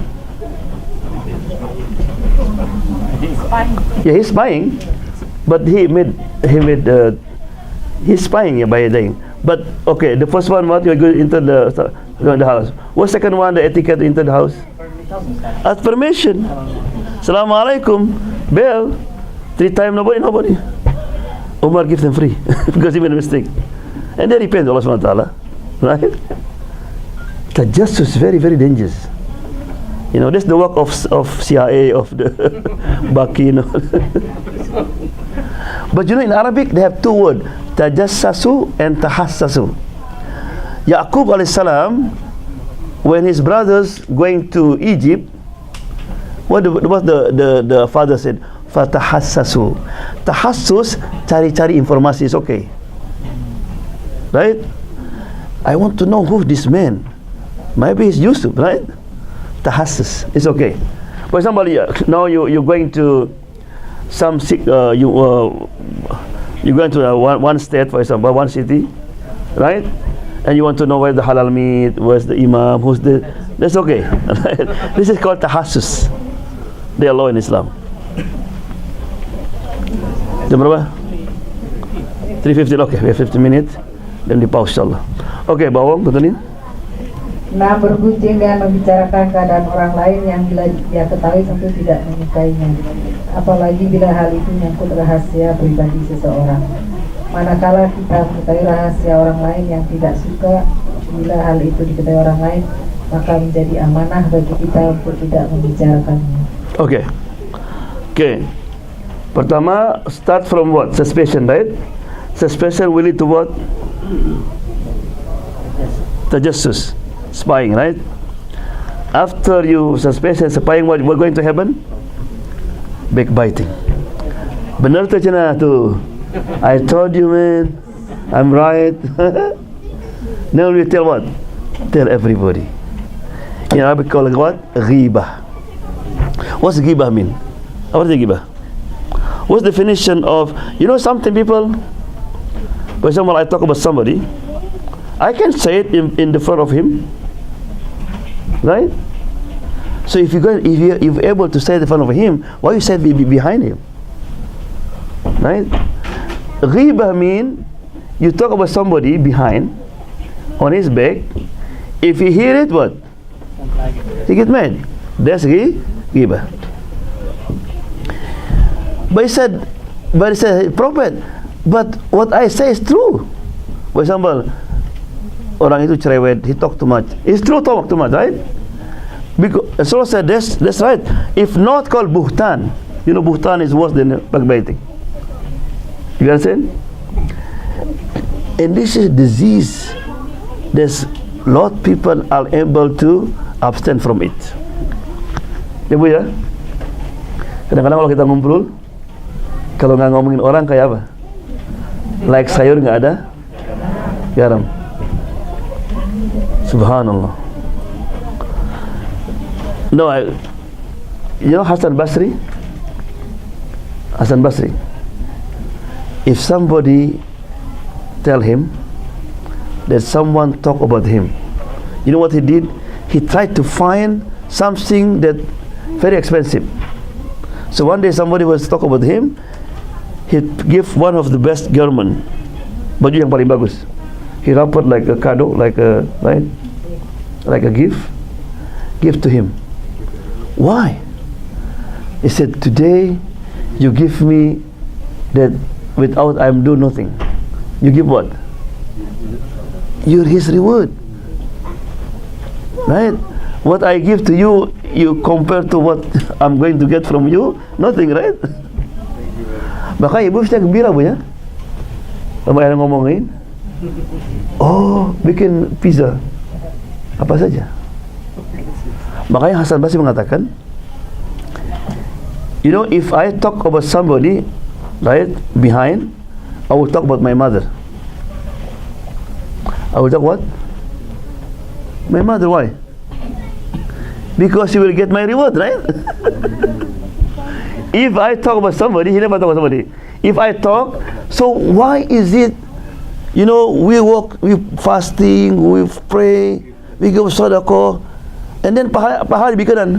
Yeah, he's spying, but he's spying by dying. But okay, the first one, what, you go into the house. What's the second one, the etiquette into the house? Ask permission. Assalamu alaikum, bell, 3 times, nobody. Umar gives them free because he made a mistake, and they repent to Allah subhanahu wa ta'ala. Right? Tajassus is very, very dangerous. You know, that's the work of CIA, of the Baki, you know. But you know, in Arabic they have 2 words, tajassasu and tahassasu. Yaqub alayhi salam, when his brothers going to Egypt, what the father said? Fatahassasu. Tahassus, cari-cari informasi is okay. Right? I want to know who this man. Maybe he's Yusuf, right? Tahassus, it's okay. For example, now you're going to some you're going to one state, for example, one city, right? And you want to know where the halal meat, where's the imam, who's the, that's okay. This is called tahassus. They are law in Islam. Jam berapa? 3:50. Okay, we have 50 minutes. Then di pause insyaAllah. Okay, Bawang, betulin. Nah, bergunjing dan membicarakan keadaan orang lain yang bila dia ketahui tentu tidak menyukainya, apalagi bila hal itu menyangkut rahasia pribadi seseorang. Manakala kita mengetahui rahasia orang lain yang tidak suka, bila hal itu diketahui orang lain, maka menjadi amanah bagi kita untuk tidak membicarakannya. Okay. Pertama, start from what? Suspicion, right? Suspicion will lead to what? Tajassus. Spying, right? After you suspicion spying, what going to happen? Backbiting. Benar tu cina tu. I told you, man. I'm right. Now you tell what? Tell everybody. In Arabic call it what? Ghibah. What's ghibah mean? What is ghibah? What's the definition of, you know, something people, for example, I talk about somebody, I can say it in the front of him, right? So if you're able to say it in front of him, why you say it behind him, right? Ghibah mean you talk about somebody behind, on his back. If he hear it, what? He get mad. That's ghibah. But he said, Prophet, but what I say is true. For example, orang itu cerewet, he talk too much. It's true, talk too much, right? Because Rasulullah said that's right. If not called buhtan, you know, buhtan is worse than backbiting. You understand? And this is disease. There's a lot of people are able to abstain from it. Ya Bu ya? Kadang-kadang kalau kita ngumpul, kalau nggak ngomongin orang kayak apa? Like sayur nggak ada garam. Subhanallah. No, you know Hasan Basri? Hasan Basri, if somebody tell him that someone talk about him, you know what he did? He tried to find something that very expensive. So one day somebody was talk about him, he give one of the best garment, baju yang paling bagus. He wrapped like a kado, like a gift, give to him. Why? He said, today you give me that without I'm do nothing. You give what? You're his reward. Right? What I give to you, you compare to what I'm going to get from you, nothing, right? Maka ibu mesti gembira, Bu, ya. Sama yang ngomongin, oh, bikin pizza apa saja. Makanya Hasan Basri mengatakan, you know, if I talk about somebody right behind, I will talk about my mother. I will talk what? My mother. Why? Because she will get my reward, right? If I talk about somebody, he never talk about somebody. If I talk, so why is it, you know, we walk, we fasting, we pray, we give sedekah, and then pahala di kanan.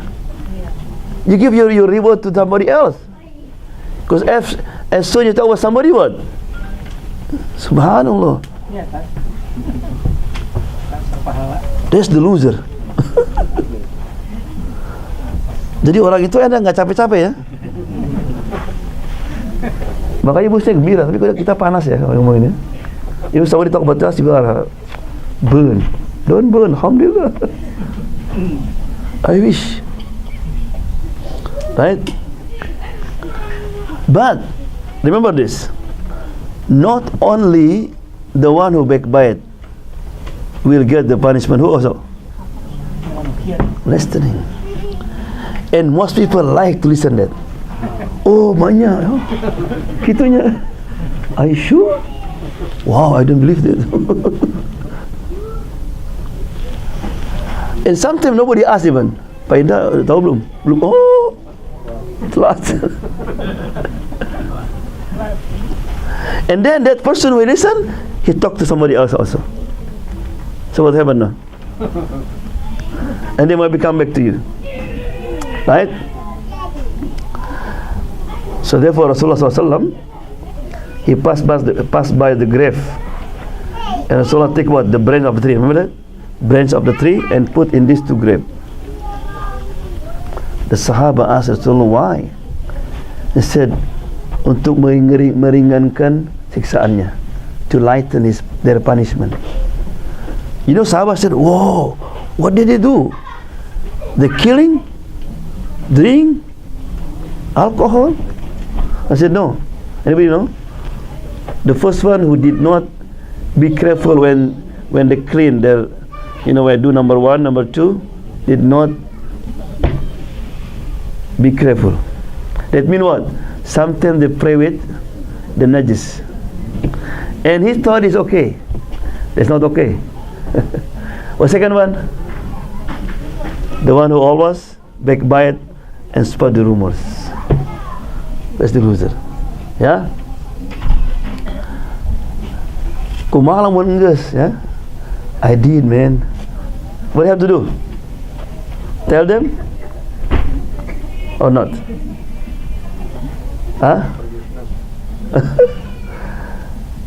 You give your reward to somebody else. Because as soon as you talk about somebody, what? Subhanallah. That's the loser. Jadi orang itu ada nggak capek-capek ya. Makanya ibu saya gembira, tapi kita panas ya kalau ngomongin ya. If somebody talk about us, you gotta burn. Don't burn, alhamdulillah. I wish. Right? But remember this, not only the one who backbite will get the punishment, who also? Listening. And most people like to listen that. Oh, banyak, oh, gitunya. Are you sure? Wow, I don't believe that. And sometimes nobody asks even, Pak Indah tahu belum? Belum. Oh, telat. And then that person who listen, he talk to somebody else also. So what happened now? And they might come back to you. Right? So therefore Rasulullah SAW, he passed by the grave, and Rasulullah take what? The branch of the tree. Remember that? Branch of the tree and put in these two graves. The Sahaba asked Rasulullah why. He said, untuk meringankan siksaannya, to lighten their punishment. You know, Sahaba said, whoa, what did they do? The killing, drink, alcohol? I said, no. Anybody know? The first one who did not be careful when they clean their, you know, when do number 1, number 2, did not be careful. That means what? Sometimes they pray with the najis, and he thought it's okay. That's not okay. What second one? The one who always backbite and spread the rumors. That's the loser. Ya? Kumaha lamun geus ya? I did, man. What do you have to do? Tell them or not? Huh?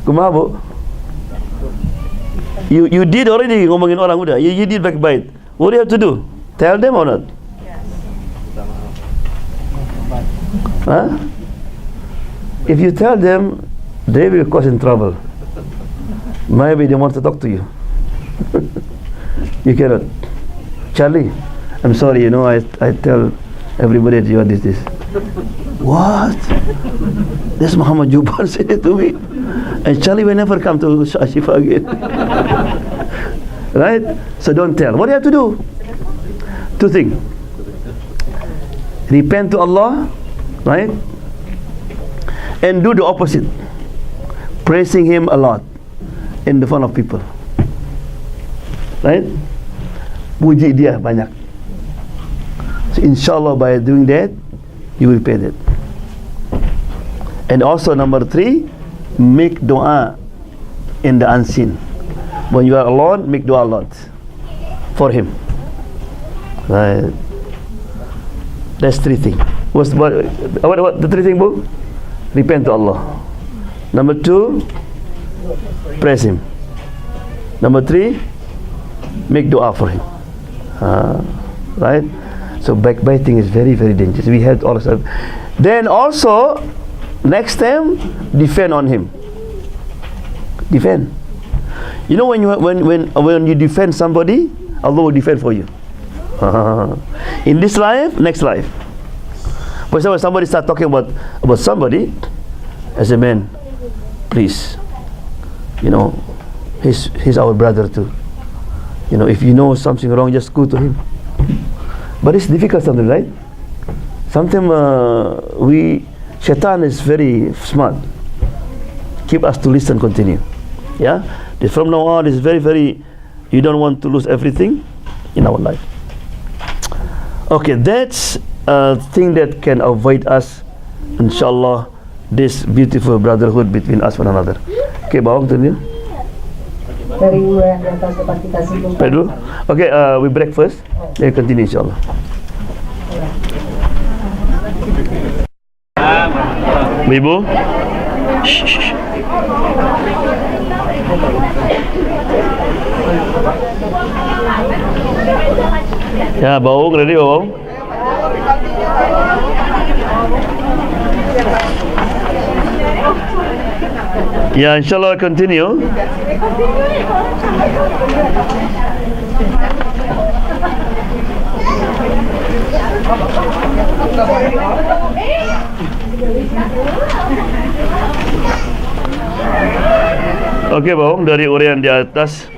Kumaha, Bu? You did already ngomongin orang udah. You did backbite. What do you have to do? Tell them or not? Huh? If you tell them, they will cause in trouble. Maybe they want to talk to you. You cannot. Charlie, I'm sorry, you know, I tell everybody that you are this. What? This Muhammad Juban said it to me. And Charlie will never come to Syifa again. Right? So don't tell. What do you have to do? 2 things. Repent to Allah, right? And do the opposite. Praising Him a lot in the front of people. Right? Puji dia banyak. So inshallah by doing that, you will pay that. And also number 3, make dua in the unseen. When you are alone, make dua a lot for him. Right. That's 3 things. What the 3 things, Bu? Repent to Allah. Number 2, praise him. Number 3, make dua for him. Right? So backbiting is very, very dangerous. We have to also. Then also, next time, defend on him. Defend. You know, when you defend somebody, Allah will defend for you. In this life, next life. For example, somebody start talking about somebody, I say, man, please, you know, he's our brother too. You know, if you know something wrong, just go to him. But it's difficult sometimes, right? Sometimes Shaitan is very smart. Keep us to listen, continue. Yeah? From now on, it's very, very, you don't want to lose everything in our life. Okay, that's a thing that can avoid us, inshallah, this beautiful brotherhood between us one another. Okay, Bawang, continue. Dari uraian di atas dapat kita simpulkan. Okay, we break first. Then continue, inshallah. Ibu. Ya, Bawang, ready, Bawang? Ya, inshallah continue. Oke, Bawang, dari uraian di atas.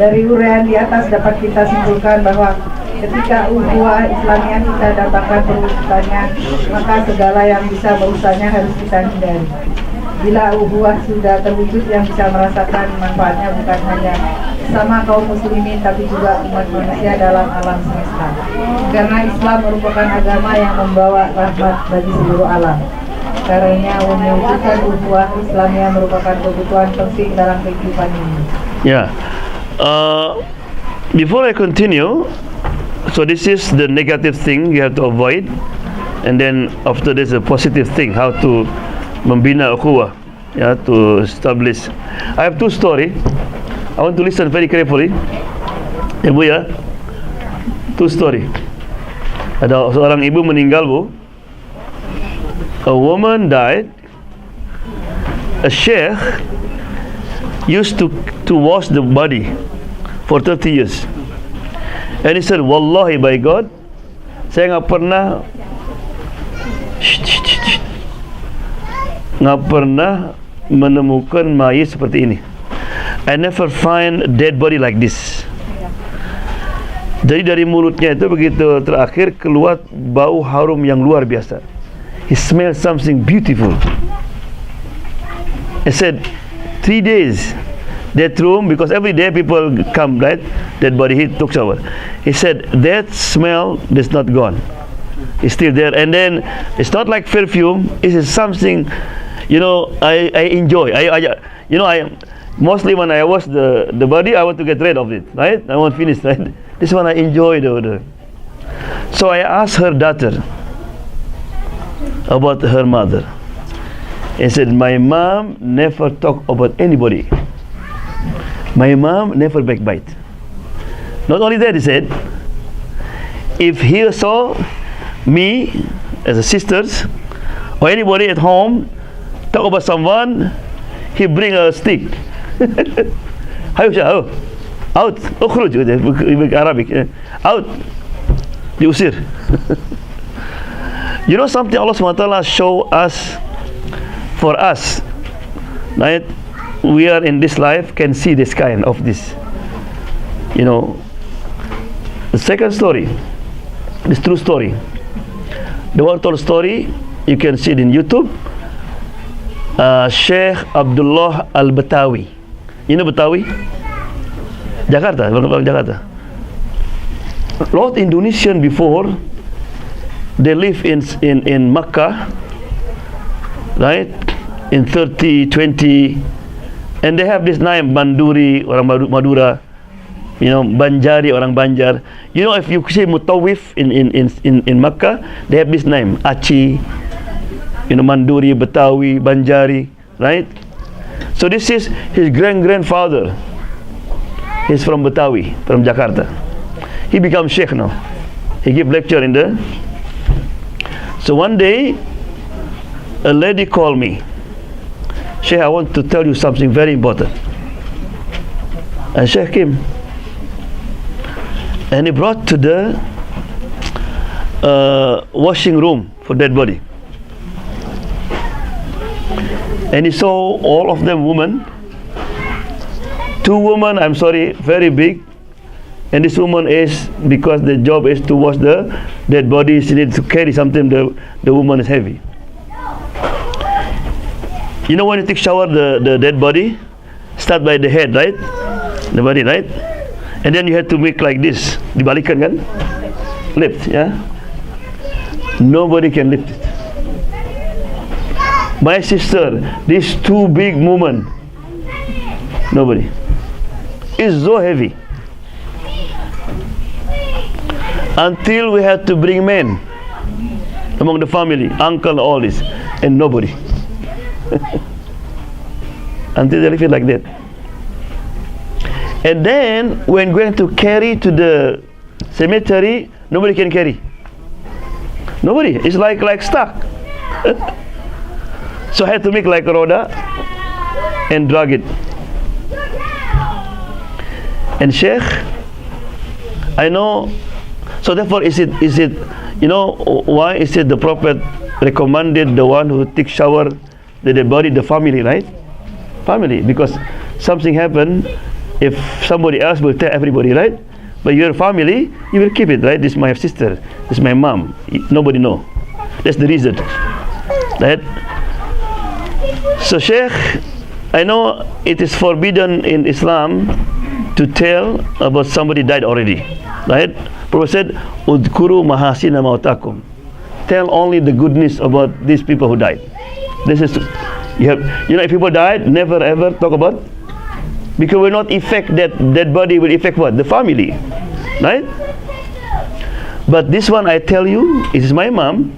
Dari uraian di atas dapat kita simpulkan bahwa ketika ukhuwah Islamiyah kita dapatkan perwujudannya, maka segala yang bisa merusaknya harus kita hindari. Bila ukhuwah sudah terwujud, yang bisa merasakan manfaatnya bukan hanya sama kaum muslimin, tapi juga umat manusia dalam alam semesta. Karena Islam merupakan agama yang membawa rahmat bagi seluruh alam. Karena mewujudkan ukhuwah Islamiyah merupakan kebutuhan penting dalam kehidupan ini. Yeah. Before I continue, so this is the negative thing you have to avoid, and then after this a positive thing, how to membina ukhuwah, yeah, to establish. I have 2 stories. I want to listen very carefully. Ibu ya, 2 story. Ada seorang ibu meninggal, Bu. A woman died. A sheikh used to wash the body for 30 years. And he said, Wallahi, by God, saya nggak pernah menemukan mayat seperti ini. I never find dead body like this. Jadi dari mulutnya itu begitu terakhir keluar bau harum yang luar biasa. He smelled something beautiful. I said, 3 days that room, because every day people come, right? Dead body, he took shower. He said that smell is not gone. It's still there, and then it's not like perfume. It is something, you know, I enjoy. I mostly when I wash the body, I want to get rid of it, right? I want finish, right? This one I enjoy the odor. So I asked her daughter about her mother. He said, my mom never talk about anybody. My mom never backbite. Not only that, he said, if he saw me as a sisters or anybody at home talk about someone, he bring a stick. Hayo, out, ukhruj, Arabic, out, diusir. You know something Allah SWT show us, for us, right? We are in this life can see this kind of this, you know. The second story, this true story. The one told story, you can see it in YouTube. Sheikh Abdullah Al-Batawi. You know Betawi? Jakarta, Jakarta. Lot Indonesian before they live in Makkah, right? In 30, 20, and they have this name Banduri, orang Madura, Banjari, orang Banjar. If you say Mutawif in Makkah, they have this name Aci, Manduri, Betawi, Banjari, right? So this is his grandfather. He's from Betawi, from Jakarta. He becomes sheikh now. He give lecture in the. So one day, a lady called me. Sheikh, I want to tell you something very important. And Sheikh came. And he brought to the washing room for dead body. And he saw all of them women. 2 women, I'm sorry, very big. And this woman is, because the job is to wash the dead body, she needs to carry something, the woman is heavy. When you take shower, the dead body, start by the head, right? The body, right? And then you have to make like this, dibalikan kan? Lift, yeah? Nobody can lift it. My sister, these 2 big women, nobody. It's so heavy. Until we had to bring men among the family, uncle, all this, and nobody. Until they leave it like that. And then when going to carry to the cemetery, nobody can carry. Nobody. It's like stuck. So I had to make like a roda and drag it. And Sheikh, I know. So therefore, is it? Why is it the Prophet recommended the one who takes shower, the dead body, the family, right? Family, because something happened. If somebody else will tell everybody, right? But your family, you will keep it, right? This is my sister, this is my mom. Nobody know. That's the reason, right? So Sheikh, I know it is forbidden in Islam to tell about somebody died already, right? Prophet said, "Udkuru mahasina mautakum." Tell only the goodness about these people who died. This is, if people died, never ever talk about. Because will not affect that dead body, will affect what? The family, right? But this one, I tell you, it is my mom.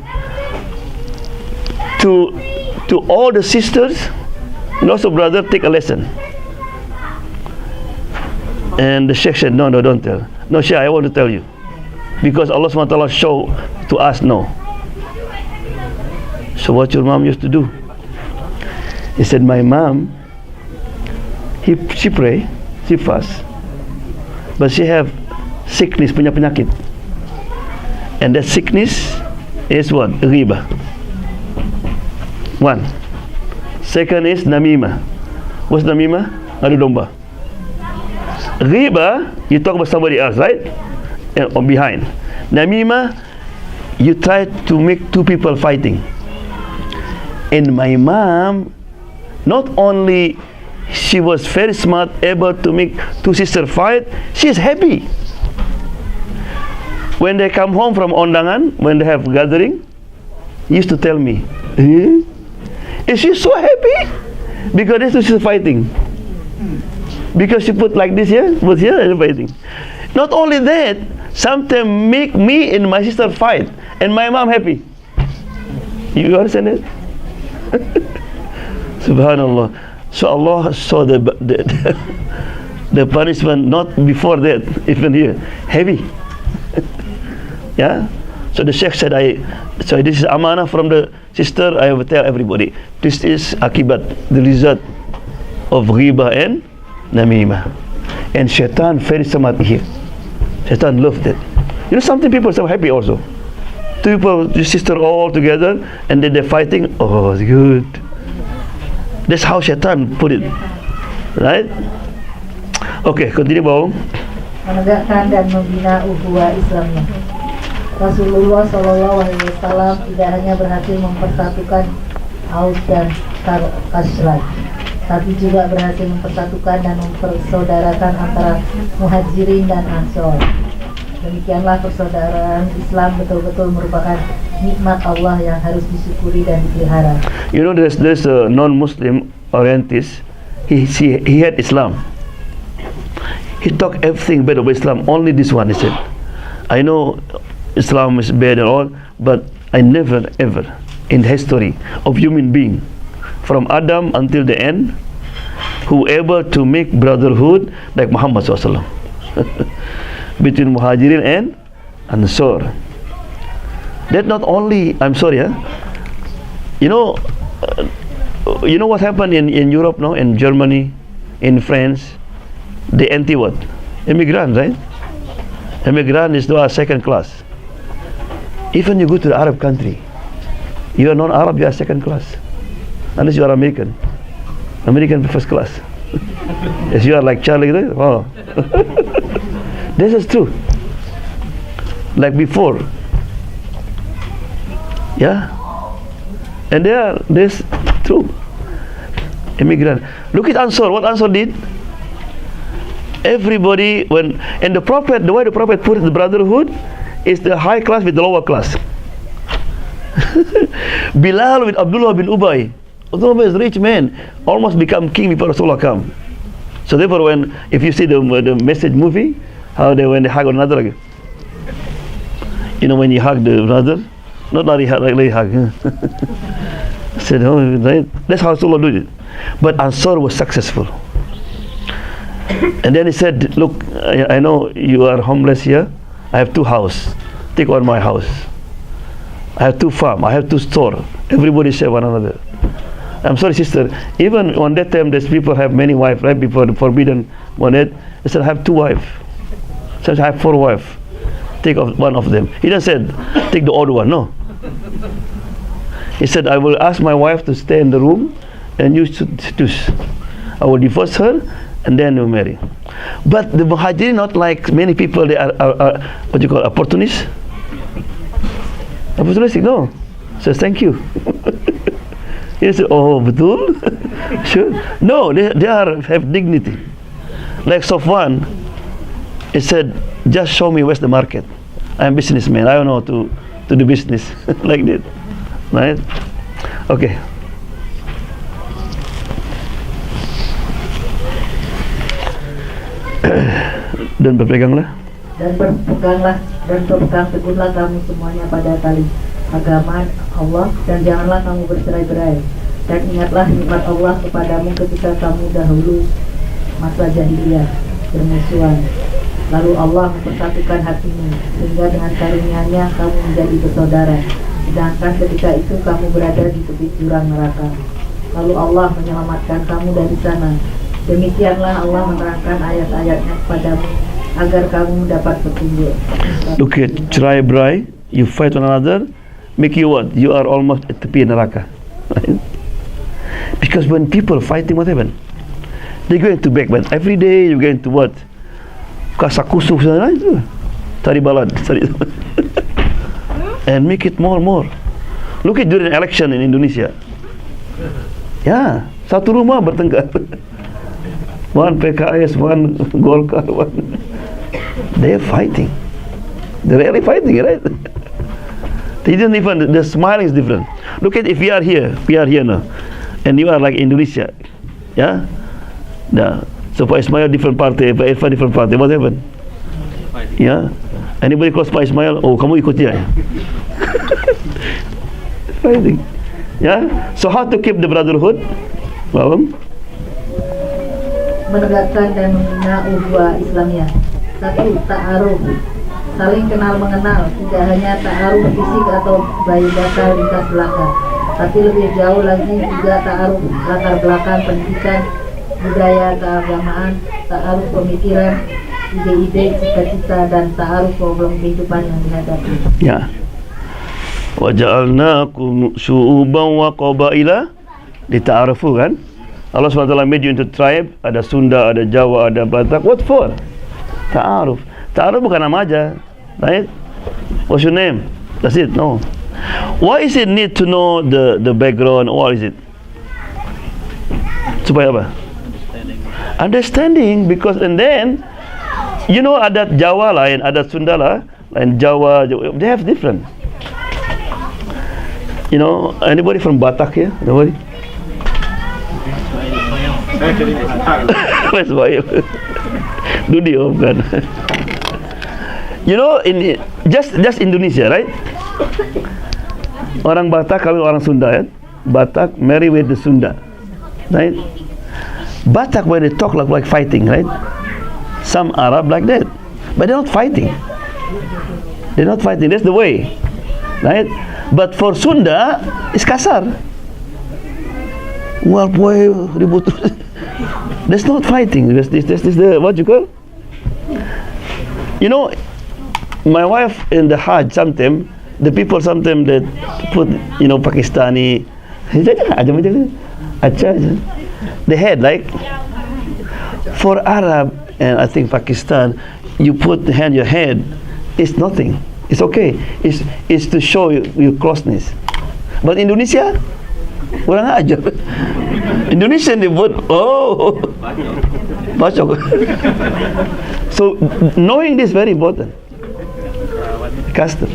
To all the sisters and also brother, take a lesson. And the Sheikh said, no, don't tell. No, Sheikh, I want to tell you. Because Allah SWT show to us, no. So what your mom used to do? He said, my mom, she pray, she fast, but she have sickness, punya penyakit, and that sickness is what? Riba. 1. Second is namimah. What's namimah? Adu domba. Riba, you talk about somebody else, right? Or behind. Namimah, you try to make 2 people fighting. And my mom, not only she was very smart, able to make 2 sisters fight, she is happy. When they come home from undangan, when they have gathering, he used to tell me, is she so happy? Because these 2 sisters fighting. Because she put like this here, put here, and fighting. Not only that, sometimes make me and my sister fight, and my mom happy. You understand it? Subhanallah. So Allah saw the punishment not before that, even here, heavy. Yeah. So the Sheikh said, so this is amanah from the sister. I will tell everybody. This is akibat, the result of riba and namimah. And shaitan very smart here. Shaitan loved it. Something people are so happy also. 2 people, the sister all together, and then they're fighting. Oh, it's good. That's how Shaitan put it, right? Okay, continue, Bang. Menegakkan dan membina ukhuwah Islamnya. Rasulullah SAW tidak hanya berhasil mempersatukan Aus dan Khazraj, tapi juga berhasil mempersatukan dan mempersaudarakan antara Muhajirin dan Ansor. Demikianlah persaudaraan Islam betul-betul merupakan nikmat Allah yang harus disyukuri dan dipelihara. You know, there's a non-Muslim Orientalist. He had Islam. He talked everything bad about Islam. Only this one, he said. I know Islam is bad and all, but I never ever in the history of human being, from Adam until the end, who able to make brotherhood like Muhammad SAW. Between Muhajirin and Ansar. That not only, I'm sorry, you know what happened in Europe now, in Germany, in France, they anti what? Immigrant, right? Immigrant is the second class. Even you go to the Arab country, you are non-Arab, you are second class, unless you are American. American first class. Yes, you are like Charlie, right? Oh. This is true. Like before. Yeah. And this true. Immigrant. Look at Ansar. What Ansar did? Everybody, and the Prophet, the way the Prophet put the brotherhood is the high class with the lower class. Bilal with Abdullah bin Ubay. Abdullah is a rich man, almost become king before Rasulullah come. So therefore, if you see the Message movie, how when they hug one another, like, you know, when you hug the brother, not really hug. Said, oh, right? That's how Rasulullah did it. But Ansar was successful. And then he said, look, I know you are homeless here. I have 2 houses. Take on my house. I have 2 farms. I have 2 stores. Everybody share one another. I'm sorry, sister. Even on that time, there's people have many wives, right? Before the forbidden one, they said, I have 2 wives. Says I have 4 wives. Take one of them. He doesn't say, take the odd one. No. He said, I will ask my wife to stay in the room, and you should choose. I will divorce her, and then you marry. But the Muhajirin, not like many people, they are what you call opportunists. Opportunistic, no. Says thank you. He said, oh, betul? Sure. No, they have dignity. Like Sofwan, he said, just show me where's the market. I'm a businessman. I don't know to do business like that, right? Okay. Dan berpeganglah. Dan berpegang teguhlah kamu semuanya pada tali agama Allah, dan janganlah kamu bercerai-berai. Dan ingatlah nikmat Allah kepadamu ketika kamu dahulu masa jahiliyah bermusuhan. Lalu Allah mempersatukan hatimu, sehingga dengan karunia-Nya kamu menjadi bersaudara. Sedangkan ketika itu kamu berada di tepi jurang neraka. Lalu Allah menyelamatkan kamu dari sana. Demikianlah Allah menerangkan ayat-ayatnya kepadamu agar kamu dapat petunjuk. Look at cerai-berai, you fight one another, make you what? You are almost at tepi neraka. Right? Because when people fighting, what happen? They going to backbite. Every day you going to what? Kasakusuk sana itu. Cari balad, cari. And make it more and more. Look at during election in Indonesia. Ya, satu rumah bertengkar. One PKS, one Golkar, one. They're fighting. They're really fighting, right? They didn't even, the smiling is different. Look at if we are here now, and you are like Indonesia, yeah? Nah, so Pak Ismail different party, Pak Irfan different party, what happened? Yeah? Anybody close Pak Ismail? Oh, kamu ikut dia. Fighting. Yeah? So how to keep the brotherhood? Well, menegakkan dan membina ukhuwah Islamiyah. 1. Ta'aruf, saling kenal mengenal, tidak hanya ta'aruf fisik atau biodata lintas belakang, tapi lebih jauh lagi juga ta'aruf latar belakang pendidikan, budaya keagamaan, ta'aruf pemikiran, ide-ide, cita-cita, dan ta'aruf problem kehidupan yang dihadapi. Ya. Wa ja'alnakum syu'uban wa qabaila lita'arafu, kan? Allah SWT made you into tribe. Ada Sunda, ada Jawa, ada Batak. What for? Ta'aruf. Ta'aruf bukan nama aja, right? What's your name? That's it. No. Why is it need to know the background? What is it? Supaya apa? Understanding. Because and then You know adat Jawa lah and adat Sunda lah, and Jawa, they have different. You know, anybody from Batak here? Nobody? Where's Bayu? Dudi, oh bukan. You know, in just Indonesia, right? Orang Batak kawin orang Sunda, ya. Batak marry with the Sunda, right? Batak when they talk like fighting, right? Some Arab like that, but they're not fighting. They're not fighting. That's the way, right? But for Sunda, it's kasar. Well, boy, ribut. That's not fighting. This the what you call? You know, my wife in the Hajj sometimes the people sometimes that put Pakistani. The head like for Arab and I think Pakistan, you put your head. It's nothing. It's okay. It's to show your closeness. But Indonesia, kurang ajar. Indonesian they put bacok. So knowing this is very important. Custom.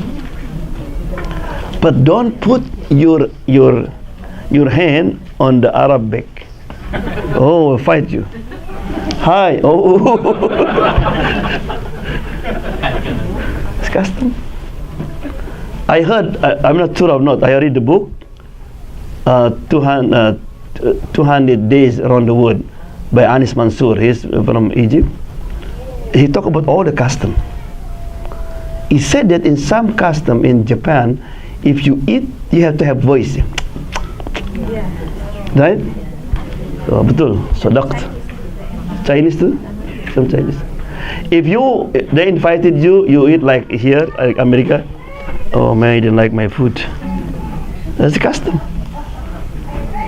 But don't put your hand on the Arab back. Oh, we'll fight you. Hi. Oh. It's custom. I heard, I'm not sure or not, I read the book, 200 Days Around the World by Anis Mansour. He's from Egypt. He talked about all the custom. He said that in some custom in Japan, if you eat, you have to have voice. Yeah. Right? So, betul, sadaqt. Chinese too? Some Chinese. If they invited you, you eat like here, like America. Oh man, you didn't like my food. That's the custom.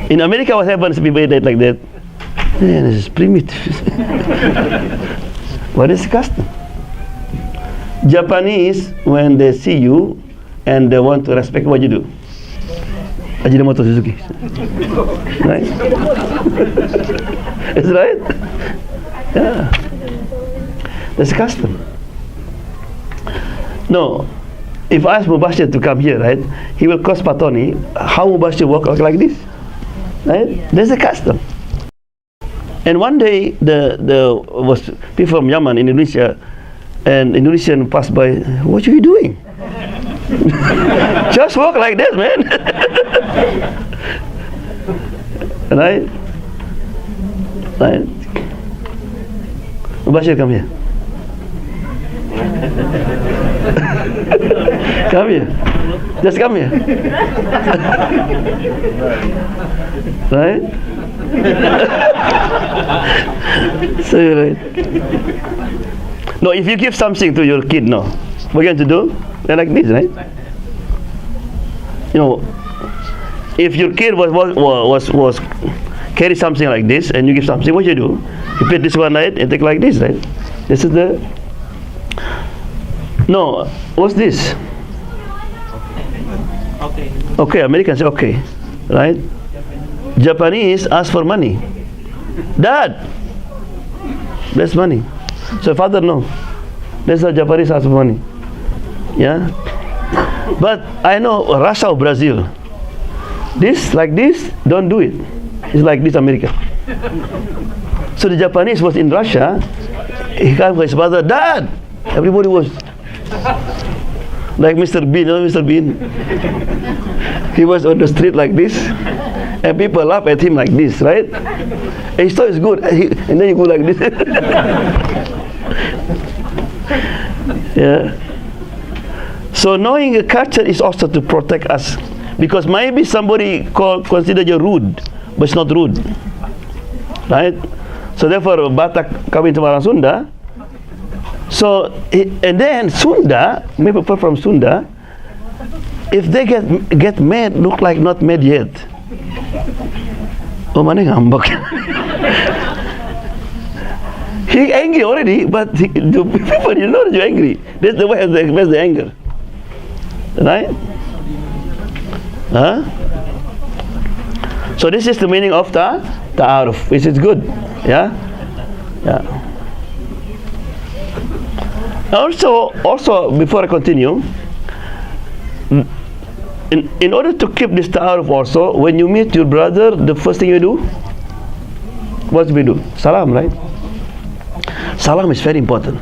In America, what happens if people eat like that? Man, this is primitive. What is the custom? Japanese, when they see you and they want to respect, what you do? Ajinomoto Suzuki. Right? That's right? Yeah. That's custom. No. If I ask Mubashir to come here, right, he will cost Patoni. How Mubashir walk like this? Right? That's a custom. And one day, the was people from Yemen, Indonesia, and Indonesian passed by. What are you doing? Just walk like this, man. Right? Right? Mubashir, come here. Come here. Just come here. Right? So you're right. No, if you give something to your kid, no. What are you going to do? They're like this, right? You know, if your kid was carry something like this and you give something, what you do? You put this one right and take like this, right? This is the. No, what's this? Okay. Okay, Americans say okay, right? Japanese ask for money. Dad, that's money. So father, no. That's how Japanese ask for money. Yeah. But I know Russia or Brazil. This like this, don't do it. It's like this, America. So the Japanese was in Russia. He came with his father. Dad, everybody was like Mr. Bean. You know Mr. Bean? He was on the street like this, and people laugh at him like this, right? And he thought it's good, and then you go like this. Yeah. So knowing a culture is also to protect us, because maybe somebody consider you rude, but it's not rude, right? So therefore, Batak kawin sama orang Sunda. So and then Sunda, maybe people from Sunda, if they get mad, look like not mad yet. Oh, mana ngambek. He angry already, but the people you know you're angry. That's the way they express the anger, right? Huh? So this is the meaning of ta'aruf, which is good. Yeah, yeah. Also, before I continue, in order to keep this ta'aruf also, when you meet your brother, the first thing you do, what do we do? Salam, right? Salam is very important.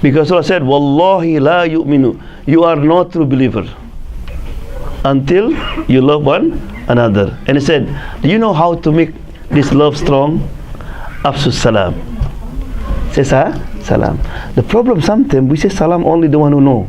Because Allah said, Wallahi la yu'minu, you are not true believer until you love one another. And he said, do you know how to make this love strong? Afsus salam. Say salam. The problem sometimes we say salam only the one who know.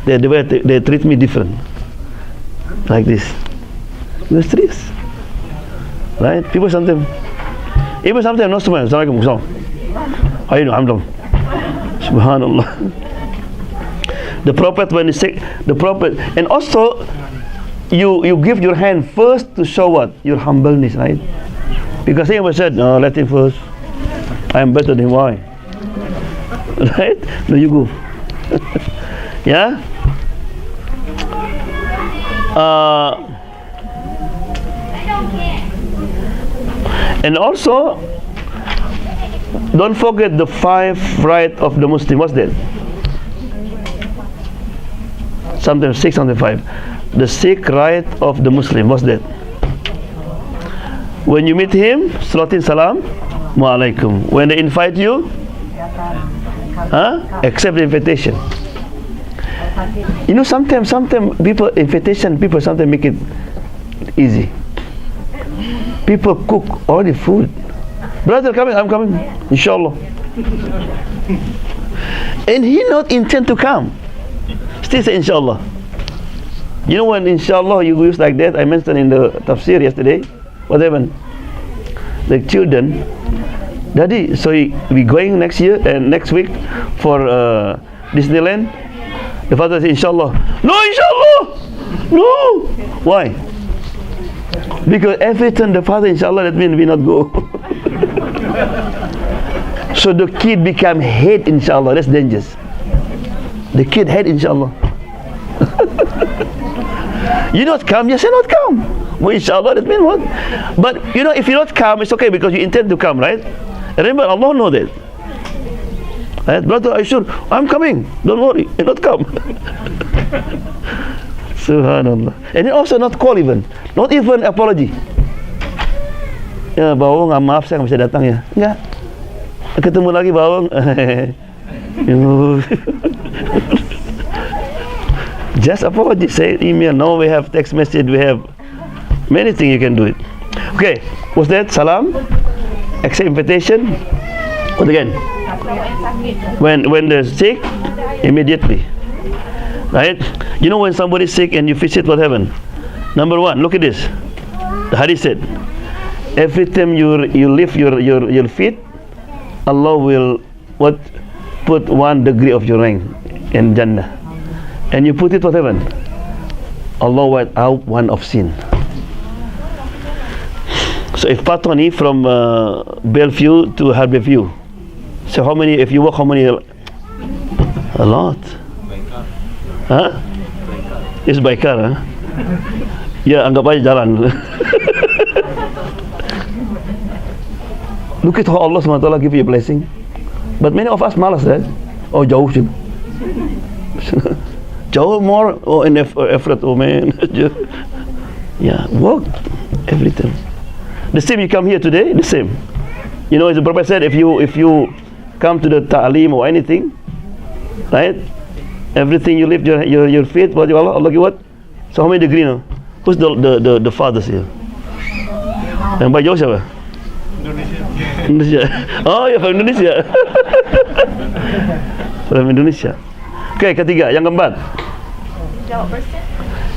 They treat me different, like this. They're serious, right? People sometimes, even sometimes not so much. Assalamualaikum. How you know? I'm done. Subhanallah. The Prophet, when he said, the Prophet, and also you give your hand first to show what? Your humbleness, right? Because he ever said, no, let him first. I am better than why? Right? No, you go. Yeah? And also, don't forget the 5 rights of the Muslim. What's that? Sometimes 6, sometimes 5. The 6 right of the Muslim. What's that? When you meet him, salatin salam, wa alaikum. When they invite you, accept the invitation. You know, sometimes people sometimes make it easy. People cook all the food. Brother coming, I'm coming, inshallah. And he not intend to come. Still say inshallah. You know when inshallah you use like that, I mentioned in the tafsir yesterday, what happened? The children, Daddy, so we going next year and next week for Disneyland? The father said, inshallah. No, inshallah! No! Why? Because every time the father, inshallah, that means we not go. So the kid become hate, inshallah. That's dangerous. The kid hate, inshallah. You not come, you say not come. Well, inshallah, that means what? But you know, if you not come, it's okay because you intend to come, right? Remember, Allah know that. Right? Brother, I'm coming. Don't worry, you not come. Subhanallah. And also not call even. Not even apology. Ya, Bawang, maaf saya nggak bisa datang ya. Enggak. Ketemu lagi Bawang. Just apology. Say email. No, we have text message. We have many things you can do it. Okay. What's that? Salam. Accept invitation. What again? When they're sick, immediately. Right? You know when somebody's sick and you visit, what happened? Number 1, look at this. The hadith said, every time you lift your feet, Allah will put 1 degree of your rank in Jannah. And you put it, what happened? Allah wipe out 1 of sin. So if Patoni from Bellevue to Harborview, so how many, if you walk, how many? A lot. Huh? It's by car, huh? Ya, anggap aja jalan. Look at how Allah SWT give you a blessing. But many of us malas, right? Oh, jauh sih. Jauh more, oh, in effort, oh man. Yeah, work every time. The same you come here today, the same. You know, as the Prophet said, if you come to the ta'aleem or anything, right? Everything you lift your feet, what Allah give what? So how many degree now? Who's the fathers here? Yang baik jauh siapa? Indonesia. Oh, ya, from Indonesia. From Indonesia. Okay, ketiga, yang keempat.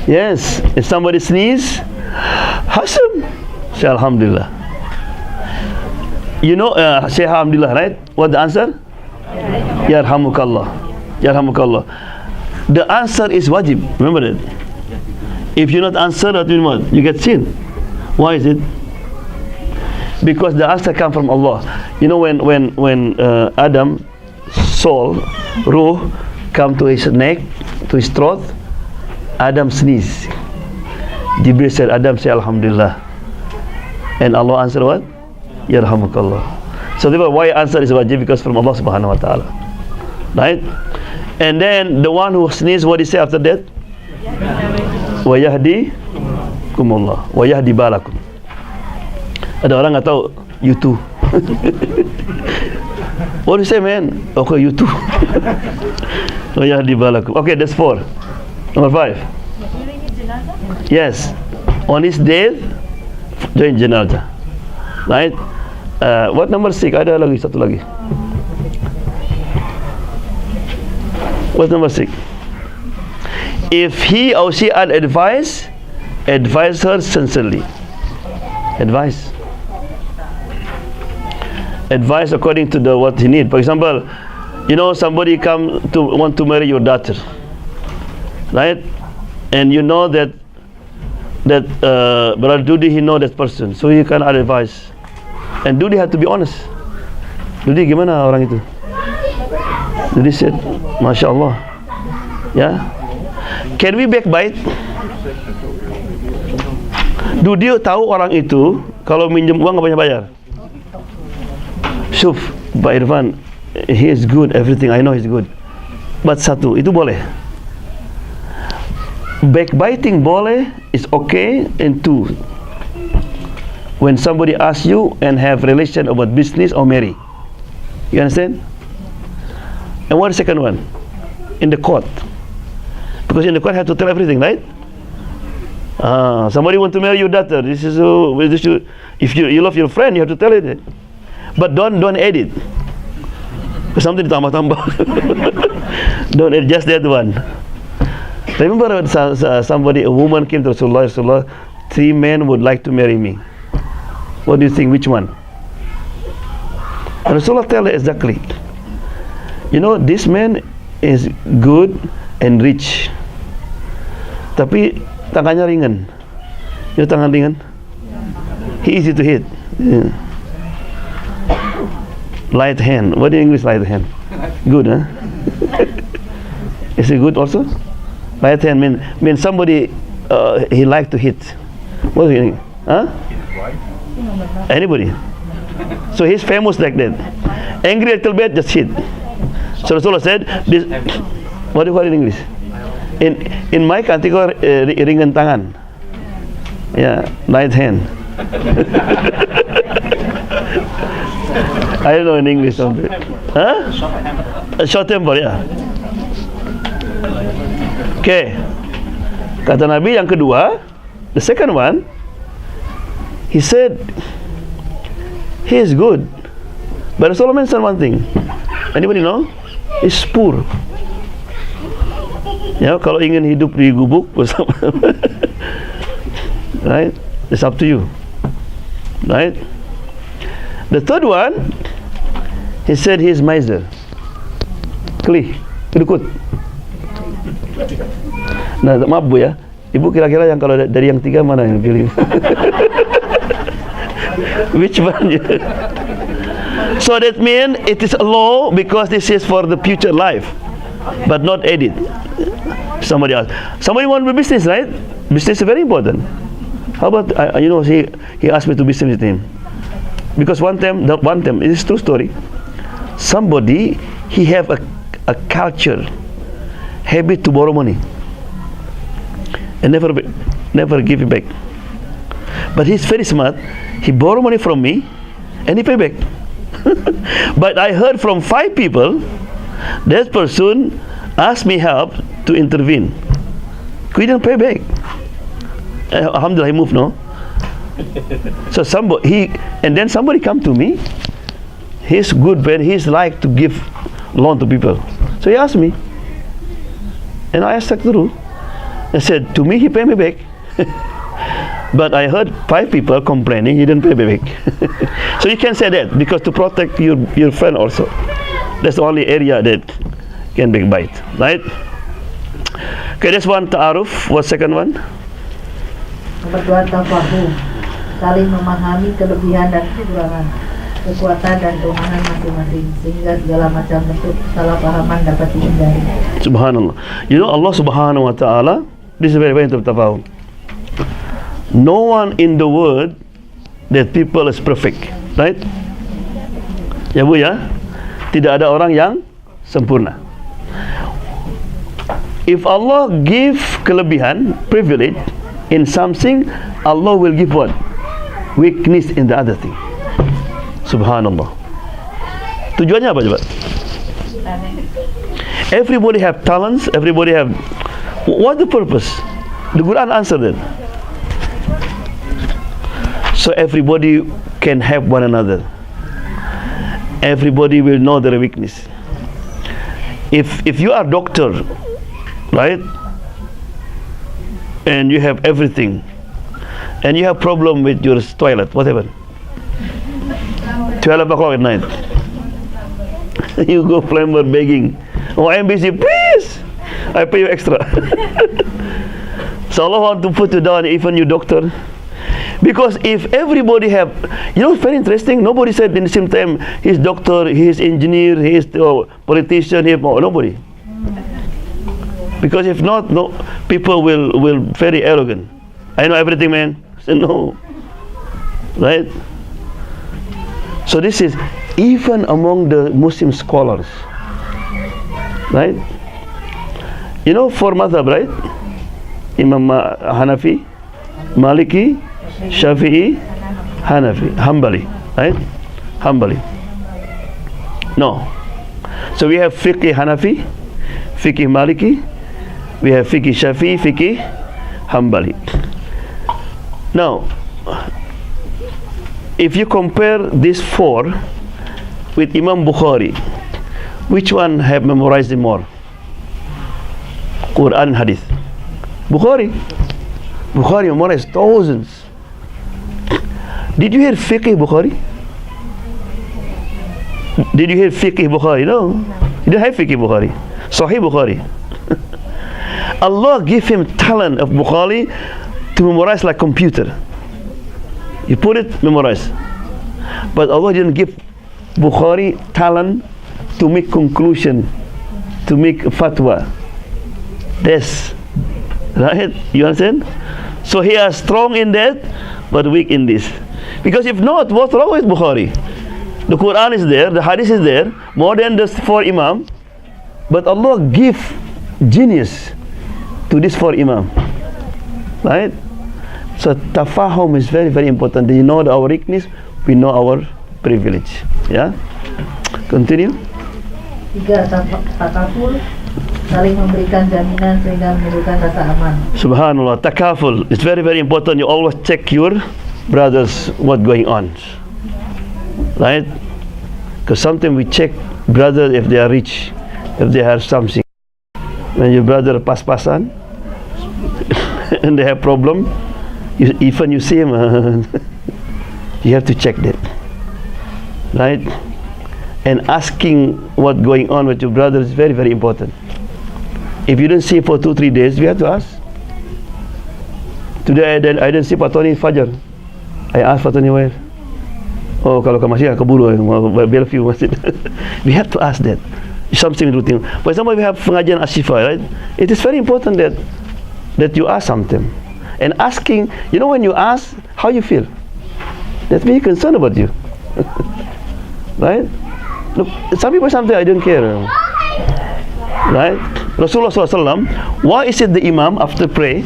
Yes, if somebody sneeze, Hasam, say Alhamdulillah. You know, say Alhamdulillah, right? What the answer? Yarhamukallah. Yarhamukallah. The answer is wajib. Remember that. If you not answer, that means what? You get sin. Why is it? Because the answer comes from Allah. You know, when Adam soul, ruh, come to his neck, to his throat, Adam sneezed. Jibril said, Adam say Alhamdulillah. And Allah answered what? Yarhamukallah. So therefore, why answer is wajib? Because from Allah subhanahu wa ta'ala. Right? And then the one who sneezed, what he say after that? Wa yahdi kumullah. Wa yahdi balakum. Ada orang nggak tahu, you too. What do you say, man? Okay, you too. Wa yahdi balakum. Okay, that's 4. Number 5. Yes. On his death, join jenazah. Right? What number 6? Ada lagi, satu lagi. What's number 6? If he or she had advice, advise her sincerely. Advice according to what he need. For example, you know, somebody want to marry your daughter, right? And you know that Brother Dudi, he know that person, so you can advise. And Dudi had to be honest. Dudi, gimana orang itu? Dudi said, Masya Allah. Yeah. Can we backbite? Dudi tahu orang itu kalau minjem uang nggak banyak bayar. Syuf, Pak Irfan, he is good, everything I know he's good. But satu, itu boleh. Backbiting boleh, is okay. And 2, when somebody asks you and have relation about business or marry. You understand? And what is the second one? In the court. Because in the court have to tell everything, right? Somebody want to marry your daughter. This is if you love your friend, you have to tell it. But don't edit. Something ditambah-tambah. Don't edit, just that one. Remember a woman came to Rasulullah, 3 men would like to marry me. What do you think, which one? And Rasulullah tell her exactly. You know, this man is good and rich. Tapi tangannya ringan. You know tangan ringan? He easy to hit. Yeah. Light hand. What in English light hand? Good, huh? Is it good also? Light hand mean somebody he like to hit. What do you think? Huh? Anybody. So he's famous like that. Angry a little bit, just hit. So Rasulullah said, this, what do you call it in English? In my country, ringan tangan. Yeah, light hand. I don't know in English. Huh? Short temper, yeah. Okay. Kata Nabi yang kedua, the second one, he said, he is good. But Rasulullah mentioned one thing. Anybody know? He's poor. Ya, kalau ingin hidup di gubuk bersama, right? It's up to you, right? The third one, he said he is miser. Kelih, kedukut. Nah, maaf Bu ya, Ibu kira-kira yang kalau dari yang 3 mana yang pilih? Which one? So that means it is a law because this is for the future life, but not edit. Somebody else. Somebody want to be business, right? Business is very important. How about you know, he asked me to business with him because one time it is true story. Somebody he have a culture habit to borrow money and never give it back. But he's very smart. He borrow money from me and he pay back. But I heard from 5 people that person asked me help to intervene. Couldn't pay back. Alhamdulillah, he moved, no? So somebody then somebody come to me. He's good, but he's like to give loan to people. So he asked me, and I stuck through. I said, to me, he paid me back. But I heard 5 people complaining he didn't pay me back. So you can say that, because to protect your friend also. That's the only area that can be bite, right? Okay, that's one ta'aruf. What's second one? Nomor 2, tafahum. Saling memahami kelebihan dan kekurangan, kekuatan dan kelemahan masing-masing, sehingga segala macam bentuk kesalahpahaman dapat dihindari. Subhanallah. You know, Allah subhanahu wa ta'ala, this is very, very important. No one in the world that people is perfect, right? Ya Bu ya, tidak ada orang yang sempurna. If Allah give kelebihan, privilege in something, Allah will give what? Weakness in the other thing. Subhanallah. Tujuannya apa coba? Everybody have talents, everybody have. What the purpose? The Quran answered it. So everybody can help one another. Everybody will know their weakness. If you are doctor, right, and you have everything, and you have problem with your toilet, whatever, 12 o'clock at night, you go plumber begging, oh, I am busy, please, I pay you extra. So Allah want to put you down, even you doctor. Because if everybody have, you know, it's very interesting. Nobody said in the same time he's doctor, he's engineer, he's politician. Nobody. Because if not, no, people will very arrogant. I know everything, man. I said no, right? So this is even among the Muslim scholars, right? You know, for madhab, right? Imam Hanafi, Maliki, Shafi'i, Hanafi, Hanbali, right? Hanbali. No. So we have fiqh Hanafi, fiqh Maliki, we have fiqh Shafi'i, fiqh Hanbali. Now, if you compare these 4 with Imam Bukhari, which one have memorized it more? Quran and Hadith. Bukhari memorized thousands. Did you hear fiqh Bukhari? Did you hear fiqh Bukhari? No. You didn't have fiqh Bukhari. Sahih Bukhari. Allah gave him talent of Bukhari to memorize like computer. You put it, memorize. But Allah didn't give Bukhari talent to make conclusion, to make fatwa. That's right. You understand? So he is strong in that, but weak in this. Because if not, what's wrong with Bukhari? The Quran is there, the Hadith is there, more than the 4 Imam. But Allah give genius to this 4 Imam, right? So tafahum is very, very important. You know our weakness, we know our privilege. Yeah. Continue. 3, takaful, saling memberikan jaminan sehingga menimbulkan rasa aman. Subhanallah, takaful. It's very, very important. You always check your brothers what going on, right? Because sometimes we check brothers if they are rich, if they have something. When your brother pas-pasan and they have problem, even you see him, you have to check that, right? And asking what going on with your brother is very, very important. If you don't see for 2-3 days, we have to ask. Today I didn't see Patoni Fajar. I asked Patoni where. Oh, kalau ke masjid keburu Bellevue masjid. We have to ask that. Something routine. For example, we have pengajian Syifa, right? It is very important that you ask something. And asking, you know, when you ask, how you feel? That means concerned about you, right? Look, some people something I don't care, right? Rasulullah SAW, why is it the Imam after pray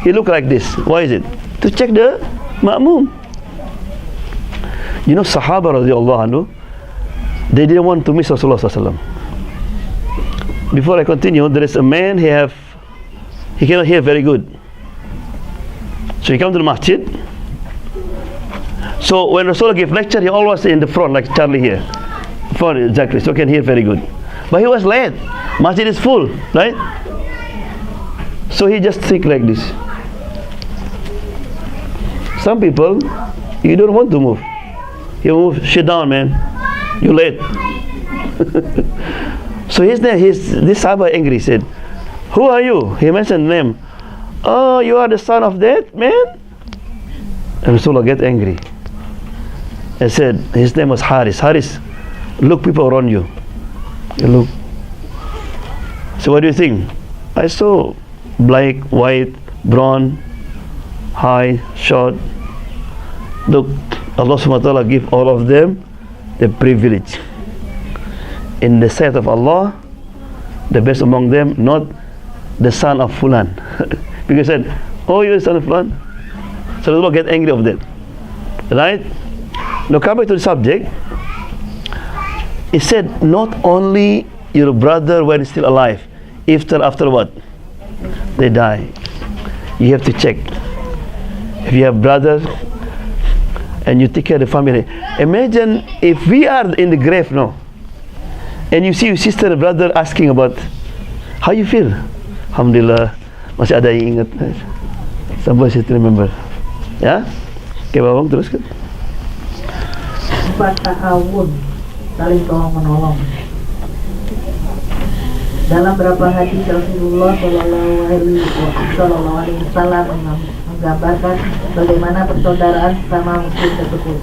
he look like this? Why is it? To check the ma'mum. You know, Sahaba radiallahu anhu, they didn't want to miss Rasulullah SAW. Before I continue, there is a man he cannot hear very good. So he come to the masjid. So when Rasulullah give lecture, he always in the front like Charlie here. Front exactly, so he can hear very good. But he was late. Masjid is full, right? So he just sit like this. Some people, you don't want to move. You move, sit down, man. You're late. So this Sahaba angry, said, who are you? He mentioned name. Oh, you are the son of that man? And Rasulullah get angry and said, his name was Haris. Haris, look people around you. You look. So what do you think? I saw black, white, brown, high, short. Look, Allah subhanahu wa ta'ala give all of them the privilege. In the sight of Allah, the best among them, not the son of Fulan. Because he said, oh, you're the son of Fulan. So Rasulullah get angry of that. Right? Now come back to the subject. He said, not only your brother when he's still alive, after what? They die. You have to check. If you have brothers and you take care of the family. Imagine if we are in the grave now, and you see your sister and brother asking about how you feel. Alhamdulillah, masih ada yang ingat. Sampai saya remember. Ya? Oke, Babang teruskan. 4 ta'awun, saling tolong menolong. Dalam beberapa hadis Rasulullah Shallallahu Alaihi Wasallam menggambarkan bagaimana persaudaraan sesama muslim tersebut.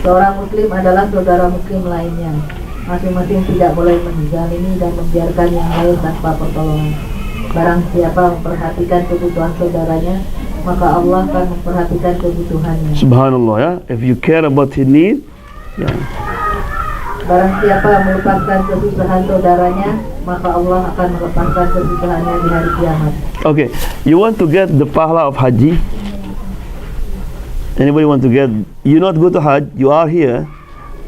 Seorang muslim adalah saudara muslim lainnya. Masing-masing tidak boleh menzalimi dan membiarkan yang lain tanpa pertolongan. Barang siapa memperhatikan kebutuhan saudaranya, maka Allah akan memperhatikan kebutuhannya. Subhanallah, ya. If you care about his need, yeah. Barang siapa melupakan kesusahan saudaranya, maka Allah akan melepaskan kesusahannya di hari kiamat. Okay, you want to get the pahala of Haji? Anybody want to get? You not go to Hajj, you are here,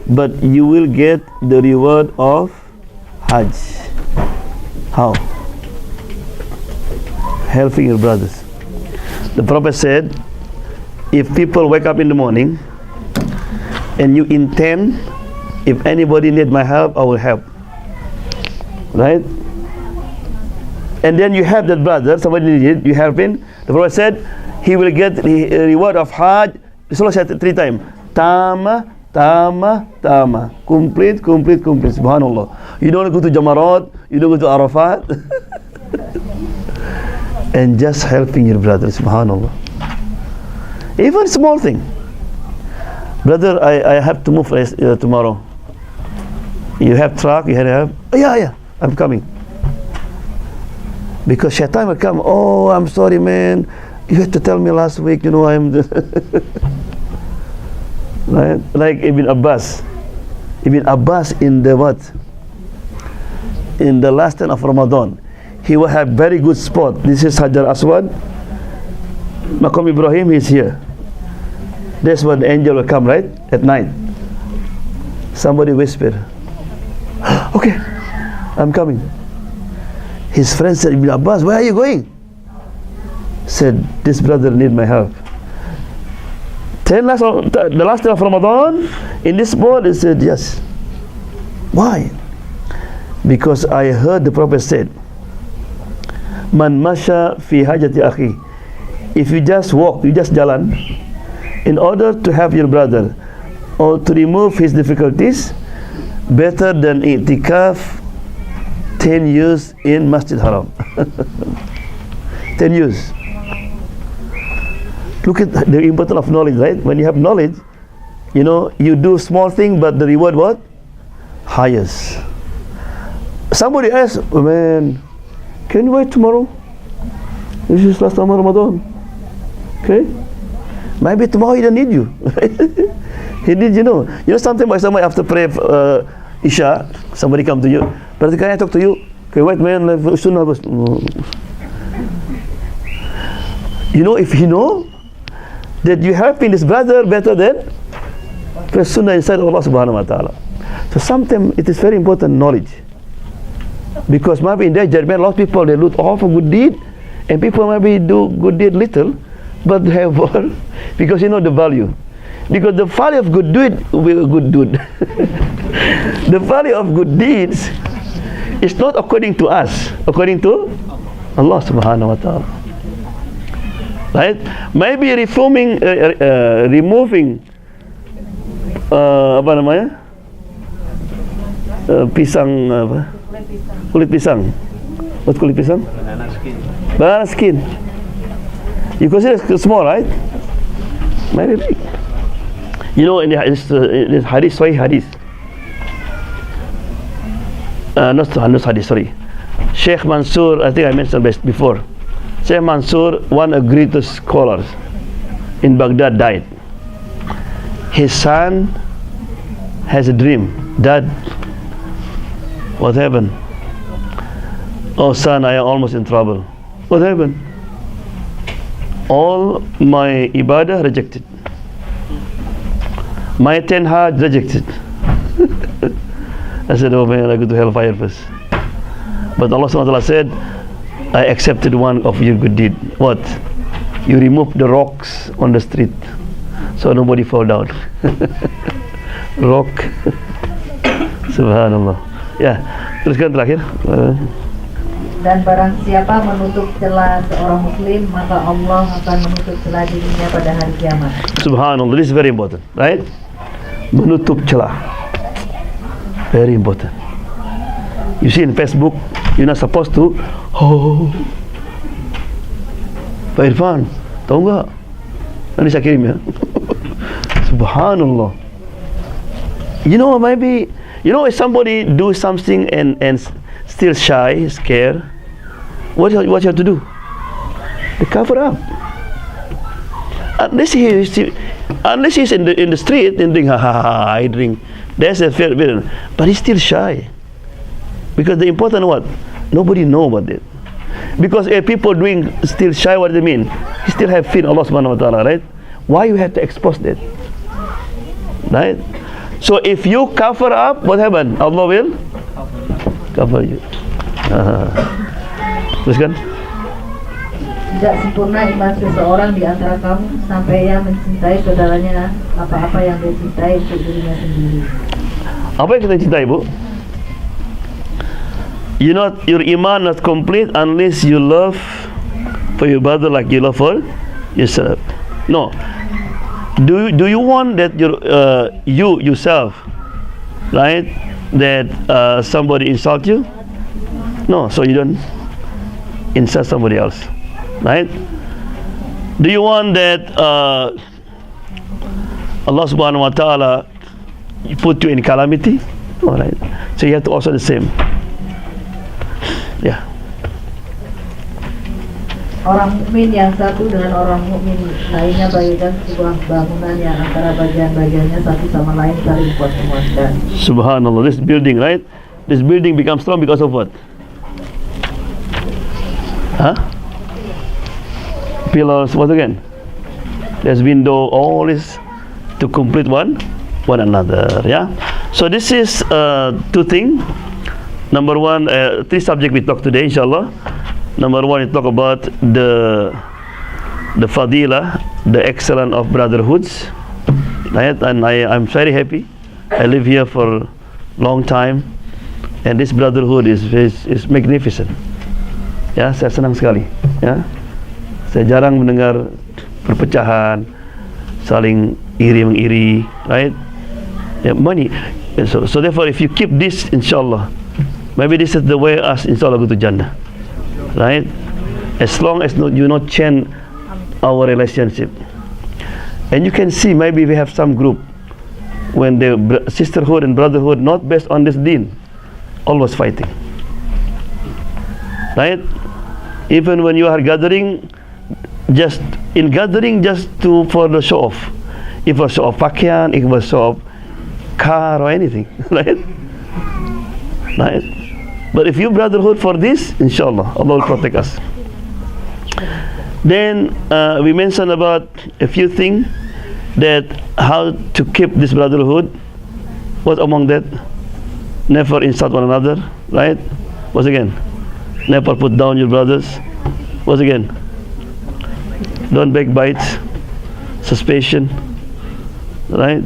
but you will get the reward of Hajj. How? Helping your brothers. The Prophet said, if people wake up in the morning and you intend, if anybody need my help, I will help. Right? And then you help that brother, somebody needed, you help him. The Prophet said, he will get the reward of Hajj. Rasulullah said 3 times. Tama, tama, tama. Complete, complete, complete. Subhanallah. You don't go to Jamarat, you don't go to Arafat. And just helping your brother, subhanallah. Even small thing. Brother, I have to move tomorrow. You have truck, you have, oh, yeah, I'm coming. Because shaitan will come, oh, I'm sorry, man. You had to tell me last week, I'm right? Like Ibn Abbas. Ibn Abbas in the what? In the last 10 of Ramadan. He will have very good spot. This is Hajar Aswad. Maqam Ibrahim is here. That's when the angel will come, right? At night. Somebody whispered, okay, I'm coming. His friend said, Ibn Abbas, where are you going? Said, this brother need my help. The last day of Ramadan, in this spot, he said, yes. Why? Because I heard the Prophet said, Man masya fi hajati akhi. If you just walk, you just jalan, in order to help your brother or to remove his difficulties, better than i'tikaf 10 years in Masjid Haram. 10 years. Look at the importance of knowledge, right? When you have knowledge, you do small thing, but the reward what? Highest. Somebody asked, oh, man, can you wait tomorrow? This is last time of Ramadan. Okay? Maybe tomorrow he don't need you. He needs something by somebody after prayer Isha, somebody come to you. But can I talk to you? Okay, wait, man, soon I was. If you know that you helping this brother better than the sunnah inside of Allah subhanahu wa ta'ala. So sometimes it is very important knowledge. Because maybe in their judgment, a lot of people, they look all for good deed, and people maybe do good deed little, but they have more, because the value. Because the value of good deed will good deed. The value of good deeds It's not according to us, according to Allah subhanahu wa ta'ala. Right? Maybe removing apa namanya? Pisang apa? Kulit pisang. What kulit pisang? Banana skin. You consider it small, right? Maybe big. You know, in this hadith, Sahih hadith. Not hadith, sorry. Sheikh Mansour, I think I mentioned this before. Sheikh Mansour, one of the greatest scholars in Baghdad, died. His son has a dream. Dad, what happened? Oh son, I am almost in trouble. What happened? All my ibadah rejected. My 10 hajj rejected. I said, oh man, I go to hellfire first. But Allah SWT said, I accepted one of your good deed. What? You removed the rocks on the street so nobody fall down. Rock. Subhanallah. Ya, teruskan terakhir. Dan barang siapa menutup celah seorang muslim, maka Allah akan menutup celah dirinya pada hari kiamat. Subhanallah, this is very important, right? Menutup celah. Very important. You see in Facebook, you're not supposed to. Oh, Pak Irfan, tahu nggak? Nanti saya kirim ya. Subhanallah. You know, maybe, you know, if somebody do something and still shy, scared, what you have to do? To cover up. Unless he's in the street and doing I drink, there's a fear, but he's still shy. Because the important what? Nobody know about it. Because if people doing still shy, what do they mean? He still have fear Allah subhanahu wa ta'ala, right? Why you have to expose that? Right? So if you cover up, what happen? Allah will cover you. Teruskan. Tidak sempurna iman seseorang di antara kamu sampai ia mencintai saudaranya apa-apa yang dia cintai untuk dirinya sendiri. Apa yang kita cintai, Bu? Your iman not complete unless you love for your brother like you love for yourself. No. Do you want that you yourself, right? That somebody insult you? No. So you don't insult somebody else, right? Do you want that Allah subhanahu wa ta'ala put you in calamity? All right. So you have to also the same. Yeah. Orang mukmin yang satu dengan orang mukmin lainnya bagaikan sebuah bangunan yang antara bagian-bagiannya satu sama lain saling kuat-kuatkan. Subhanallah, this building, right? This building becomes strong because of what? Huh? Pillars, what again? There's window, all is to complete one another. Yeah. So this is two things. Number one, three subjects we talk today, inshallah. Number one, we talk about the fadilah, the excellence of brotherhoods, right? And I'm very happy. I live here for a long time, and this brotherhood is magnificent. Ya, saya senang sekali. Ya, saya jarang mendengar perpecahan, saling iri mengiri, right? Yeah, money. So therefore, if you keep this, inshallah, maybe this is the way us, inshallah, go to Jannah. Right? As long as you not change our relationship. And you can see maybe we have some group when the sisterhood and brotherhood not based on this deen, always fighting. Right? Even when you are gathering, just for the show off. If for show of pakaian, if for show of car or anything. Right? Right? But if you brotherhood for this, inshallah, Allah will protect us. Then we mentioned about a few things that how to keep this brotherhood. What among that? Never insult one another, right? What again? Never put down your brothers. What again? Don't backbite, suspicion, right?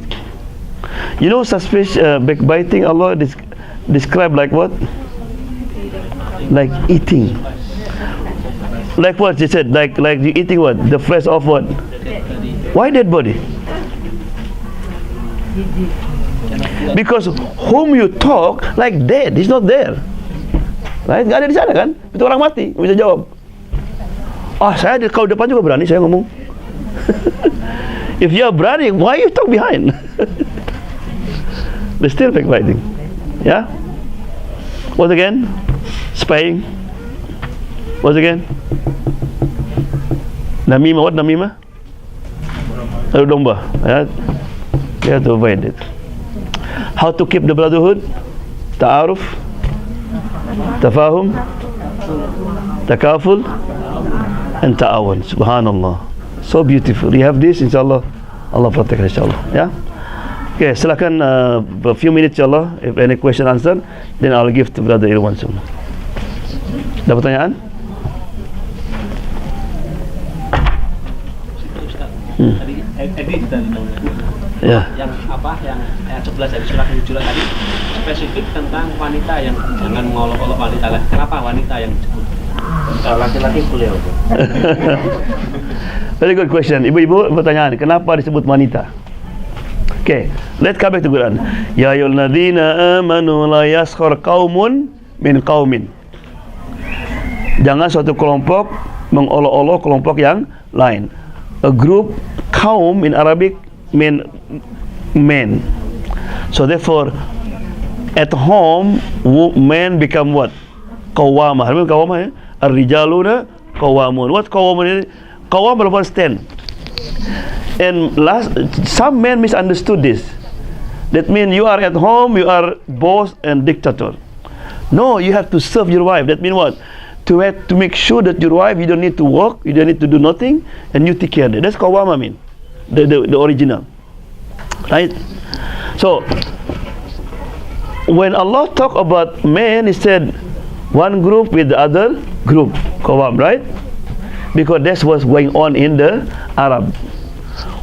You know, backbiting, Allah describe like what? Like eating. Like what you said, like you eating what? The flesh of what? Why dead body? Because whom you talk like dead, he's not there. Right? Gak ada di sana kan? Itu orang mati, bisa jawab. Saya kau depan juga berani saya ngomong. If you are berani, why you talk behind? They still backbiting. Yeah? What again? Spying. What again? Namimah. What namimah? Adu domba. Yeah? You have to avoid it. How to keep the brotherhood? Ta'aruf, tafahum, takaful, and ta'awun. Subhanallah. So beautiful. You have this, inshallah. Allah protect, inshallah. Yeah? Okay, silakan a few minutes, inshallah. If any question answered, then I'll give to Brother Irwan soon. Ada pertanyaan? Tadi edit tadi Ya. Yang apa yang ayat 11 dari surat Hujurat tadi spesifik tentang wanita yang jangan mengolok-olok wanita. Kenapa wanita yang disebut? Kalau laki-laki boleh. Very good question. Ibu-ibu pertanyaan, kenapa disebut wanita? Okay, let's come back to Quran. Ya ayyuhalladzina amanu la yaskhar qaumun min qaumin. Jangan suatu kelompok mengolok-olok kelompok yang lain. A group, kaum in Arabic mean men. So therefore, at home, men become what? Qawwamah. Remember qawwamah? Ar-rijaluna qawwamun. What qawwamun? Qawwam berapa stand? And some men misunderstood this. That means you are at home, you are boss and dictator. No, you have to serve your wife. That means what? To make sure that your wife, you don't need to work, you don't need to do nothing, and you take care of it. That's qawwama mean, the original, right? So when Allah talk about men, He said one group with the other group, qawwam, right? Because that's what's going on in the Arab.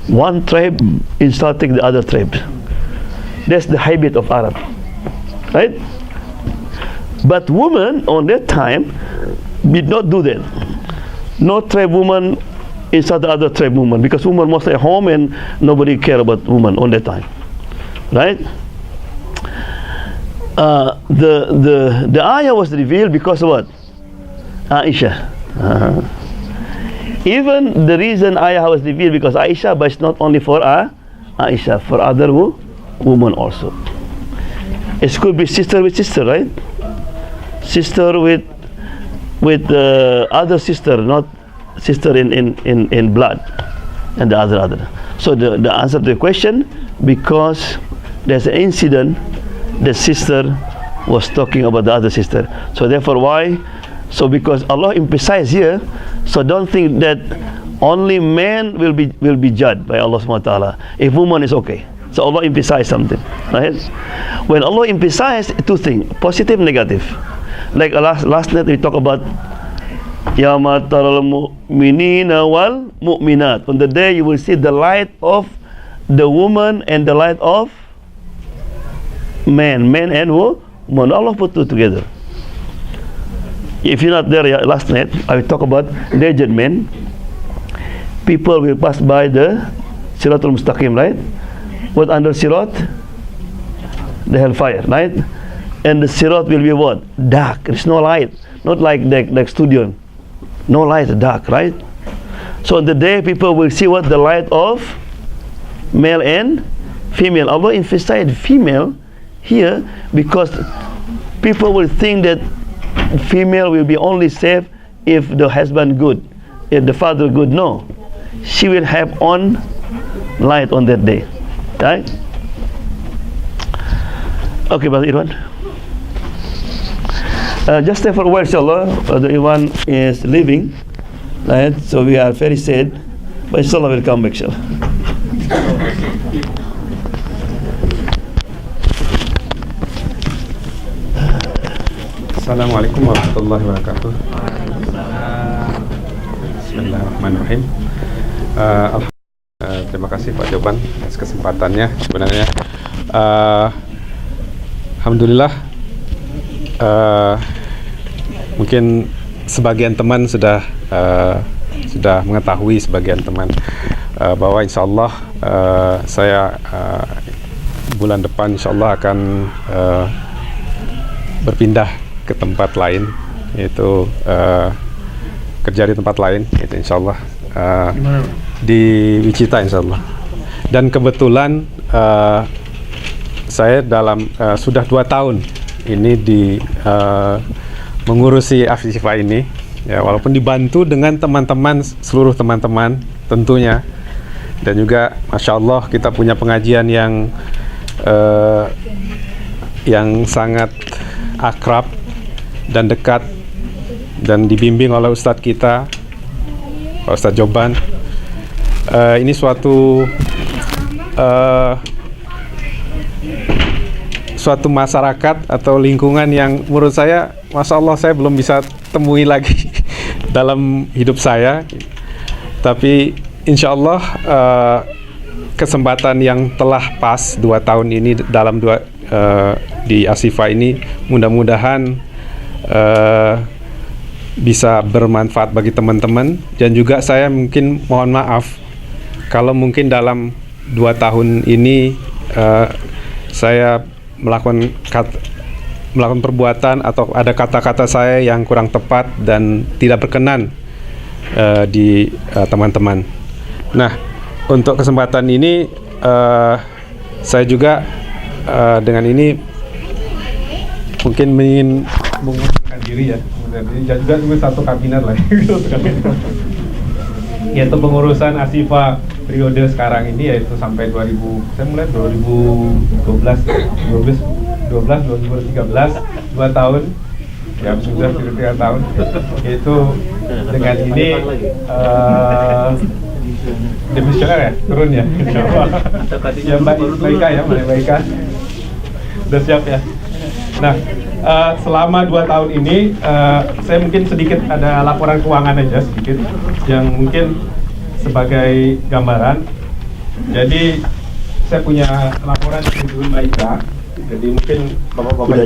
One tribe insulting the other tribe. That's the habit of Arab, right? But women on that time did not do that. No tribe woman insult the other tribe woman, because women mostly at home and nobody care about women on that time, right? The ayah was revealed because of what? Aisha. Even the reason ayah was revealed because Aisha, but it's not only for Aisha, for other women also. It could be sister with sister, right? Sister with other sister, not sister in blood, and the other. So the answer to the question, because there's an incident, the sister was talking about the other sister. So therefore, why? So because Allah emphasized here, so don't think that only man will be judged by Allah subhanahu wa ta'ala. If woman is okay. So Allah emphasized something, right? When Allah emphasized two things, positive, negative. Like last night we talked about Yawma taral mu'minina wal mu'minat. On the day you will see the light of the woman and the light of man and woman. Allah put two together. If you're not there last night, I will talk about the judgment. People will pass by the Siratul Mustaqim, right? What under Sirat? The hellfire, right? And the Sirat will be what? Dark. There's no light. Not like studio. No light, dark, right? So on the day people will see what? The light of male and female. Allah emphasized female here because people will think that female will be only safe if the husband good, if the father good. No, she will have on light on that day, right? Okay, Brother Irwan. Just stay for a while, inshallah. Brother Irwan is leaving, right? So we are very sad, but inshallah we'll come back, inshallah. Assalamualaikum warahmatullahi wabarakatuh. Bismillahirrahmanirrahim. Terima kasih Pak Joban atas kesempatannya. Sebenarnya alhamdulillah mungkin sebagian teman sudah mengetahui, sebagian teman bahwa insya Allah saya bulan depan insya Allah akan berpindah ke tempat lain, yaitu kerja di tempat lain, itu insya Allah di Wichita insya Allah. Dan kebetulan saya sudah 2 tahun ini mengurusi Syifa ini, ya, walaupun dibantu dengan teman-teman, seluruh teman-teman tentunya, dan juga Masya Allah kita punya pengajian yang sangat akrab dan dekat dan dibimbing oleh Ustadz kita, Ustadz Joban. Ini suatu masyarakat atau lingkungan yang menurut saya, Masya Allah, saya belum bisa temui lagi dalam hidup saya. Tapi insya Allah kesempatan yang telah pas 2 tahun ini di Syifa ini mudah-mudahan bisa bermanfaat bagi teman-teman. Dan juga saya mungkin mohon maaf kalau mungkin dalam 2 tahun ini saya melakukan perbuatan atau ada kata-kata saya yang kurang tepat dan tidak berkenan di teman-teman. Nah, untuk kesempatan ini saya juga dengan ini mungkin ingin mengundurkan diri, ya. Dan juga satu kabinet lah, yaitu pengurusan Syifa periode sekarang ini, yaitu sampai saya mulai 2013, 2013, 2 tahun, ya sudah 3 tahun. Itu dengan ini demisioner ya, turun ya, ya Mbak Ika ya, Mbak Ika udah siap ya. Nah, selama 2 tahun ini saya mungkin sedikit ada laporan keuangan aja sedikit yang mungkin sebagai gambaran. Jadi saya punya laporan dari Mbak Ika, jadi mungkin bapak-bapak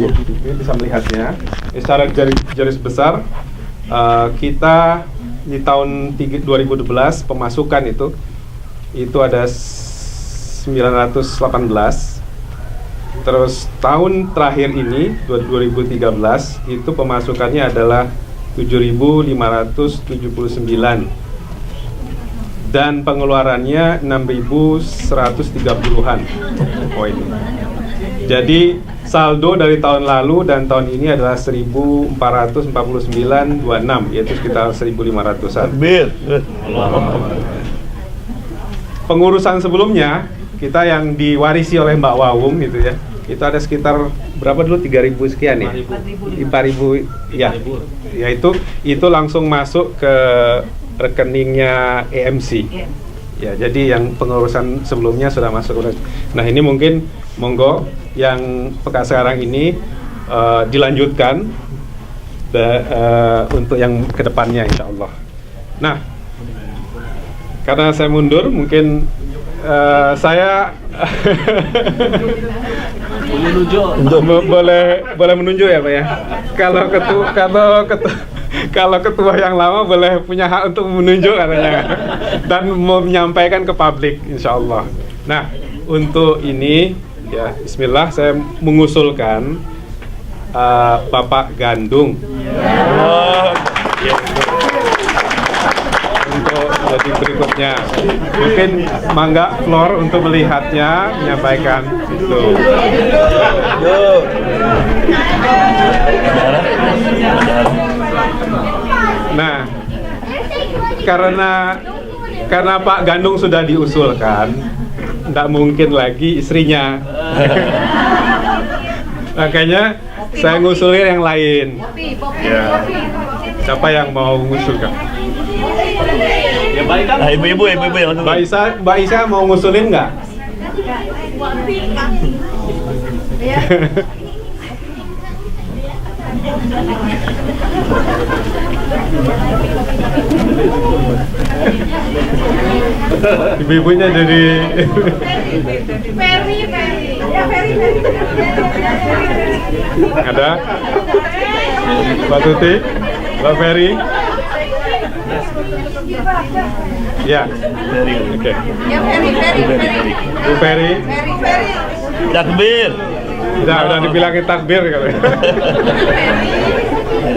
bisa melihatnya. Secara garis besar kita di tahun 2012 pemasukan itu ada 918. Terus tahun terakhir ini 2013 itu pemasukannya adalah 7.579 dan pengeluarannya 6.130-an poin. Jadi saldo dari tahun lalu dan tahun ini adalah 1.449,26, yaitu sekitar 1.500-an. Pengurusan sebelumnya kita yang diwarisi oleh Mbak Wawung gitu ya, itu ada sekitar berapa dulu, 3.000 sekian ya, 4.000 ya, ya itu langsung masuk ke rekeningnya EMC ya. Jadi yang pengurusan sebelumnya sudah masuk. Nah, ini mungkin monggo yang pekan sekarang ini dilanjutkan untuk yang kedepannya insya Allah. Nah, karena saya mundur, mungkin saya boleh menunjuk ya Pak ya. Kalau ketua yang lama boleh punya hak untuk menunjuk katanya dan mau menyampaikan ke publik insya Allah. Nah, untuk ini ya Bismillah saya mengusulkan Bapak Gandung untuk jadi berikutnya. Mungkin mangga floor untuk melihatnya, menyampaikan itu. Nah, karena Pak Gandung sudah diusulkan, tidak mungkin lagi istrinya. Makanya saya ngusulin yang lain. Ya. Siapa yang mau ngusulkan? Ya baik kan? Ibu-ibu yang Mbak Isa mau ngusulin nggak? Ibu-ibunya jadi ada? Mbak Tuti, Mbak Ferry. Ya, oke. Bu Ferry. Takbir. Udah dibilangin takbir kalau.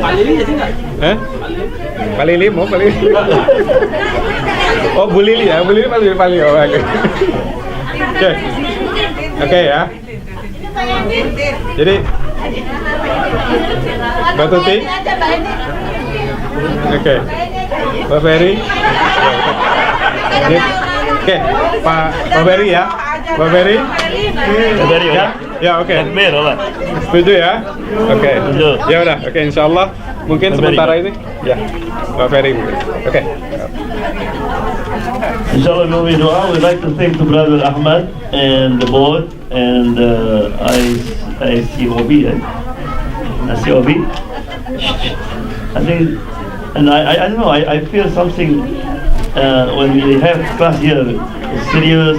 Pak Lili jadi nggak? Pak Lili mau Pak Lili. Oh, Bu Lili ya, Bu Lili Pak Lili. Oh, oke. Oke ya. Jadi Mbak Tuti. Oke. Mbak Ferry. Oke, Pak Ferry ya. Mbak Ferry. Ya. Ya, oke. Takbir, Allah. Setuju ya? Oke. Setuju. Ya udah, oke, insyaallah mungkin sementara ini ya. Mbak Ferry mungkin. Oke. Inshallah, we doa. We'd like to thank to Brother Ahmad and the board and ICOB. ICOB. I think, and I don't know. I feel something when we have class here. It's serious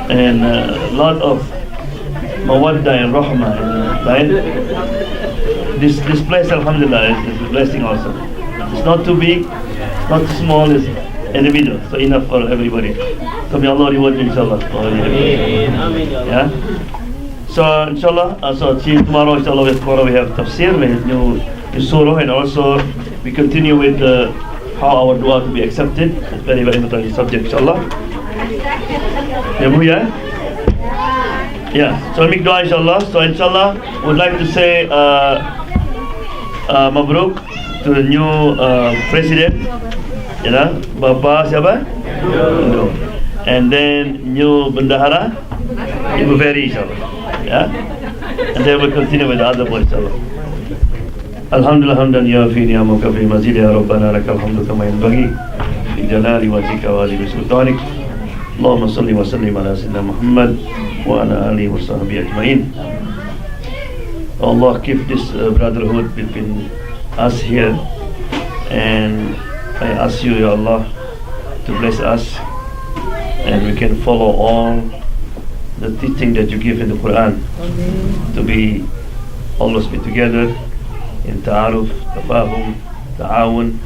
and a lot of mawaddah and rahmah, right? This place, alhamdulillah, is a blessing also. It's not too big, it's not too small, it's in the middle, so enough for everybody. So may Allah reward you, inshallah. Yeah. So inshallah, so see you tomorrow. Inshallah, tomorrow we have tafsir, we have new surah, and also we continue with how our dua to be accepted. It's very important subject, inshallah. Ya Bu ya. Yeah, so make dua inshallah. So inshallah, would like to say mabruk to the new president, you know, Bapak siapa? And then new bendahara, Ibu Ferry inshallah. Yeah, and then we'll continue with the other boys inshallah. Alhamdulillah hamdan ya fi ni'amaka fi mazid ya rabbana lakal hamdu kama yanbaghi fi jalali wajhika wa li sultanik. Allahumma salli wa sallim ala sayyidina Muhammad wa ala alihi wa sahbihi ajma'in. Allah keep this brotherhood between us here, and I ask you, Ya Allah, to bless us and we can follow all the teaching that you give in the Quran, to be always be together in ta'aruf, tafahum, ta'awun,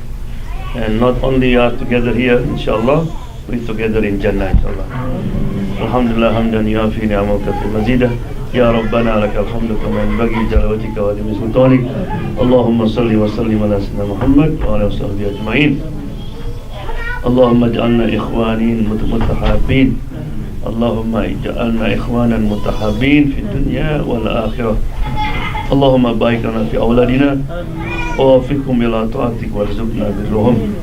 and not only are together here, inshallah, we're together in Jannah, inshallah. Alhamdulillah hamdan yafi ni'amaka fi mazidah. Ya Rabbana lakal hamdu kama yanbaghi jalalatika wa azimi sultanik. Allahumma salli wa sallim ala sayyidina Muhammad wa ala sahbihi ajma'in. Allahumma ij'alna ikhwanin mutahabbin. Allahumma ij'alna ikhwanan mutahabbin fi dunya wal akhirah. Allahumma barik lana fi awladina wa wafiqhum ila ta'atik warzuqna birruhum.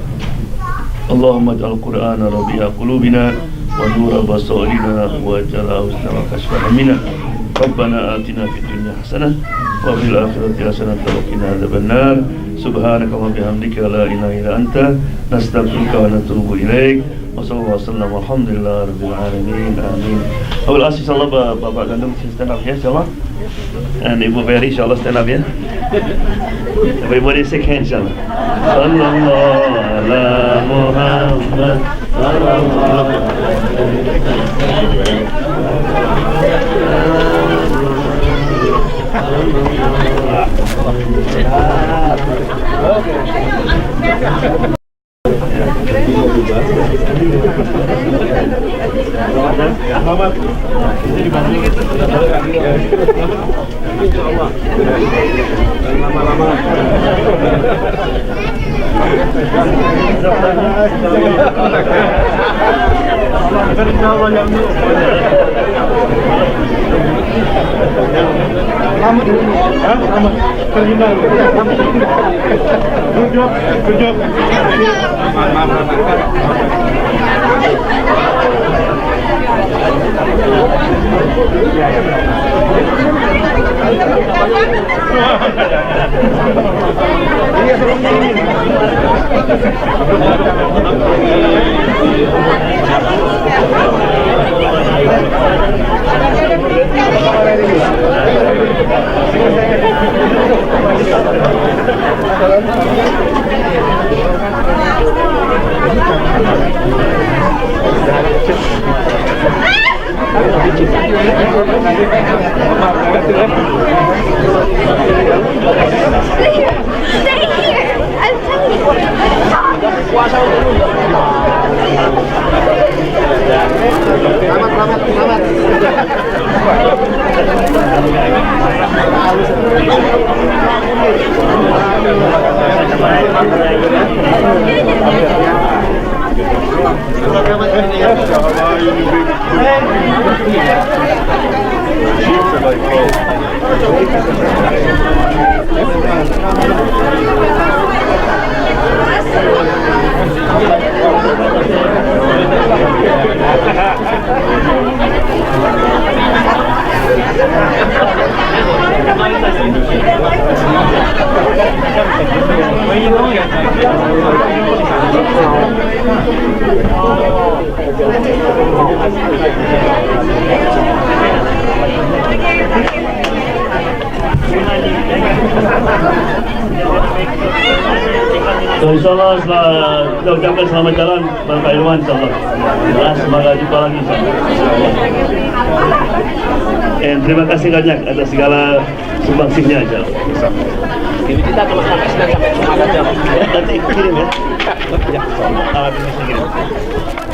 Allahumma ij'al Qur'ana rabi'a qulubina wa nura basairina wa jala usna kashfa hamina. Rabbana atina fid dunya hasanah wa fil akhirati hasanah wa qina adzabannar. Subhanaka wa bihamdika la ilaha illa anta nastaghfiruka wa natubu ilaik. Wa sallallahu alaihi wasallam alhamdulillah rabbil alamin. Amin. I will ask inshallah Bapak Gandum to stand up here inshallah. And Ibu Ferry inshallah stand up here. Everybody shake hands inshallah. Sallallahu ala Muhammad. Selamat. Insyaallah. Lama-lama. Selamat dulu. Selamat. Terjemah. Good job. Stay here. I'm telling you. Puasa So insyaAllah kita ucapkan selamat jalan kepada Pak Irwan insyaAllah. Semoga jumpa lagi insyaAllah. Dan terima kasih banyak atas segala sumbangsihnya insyaAllah. kita cuma sampai semangat jam. Nanti kirim ya. Ya. Kirim.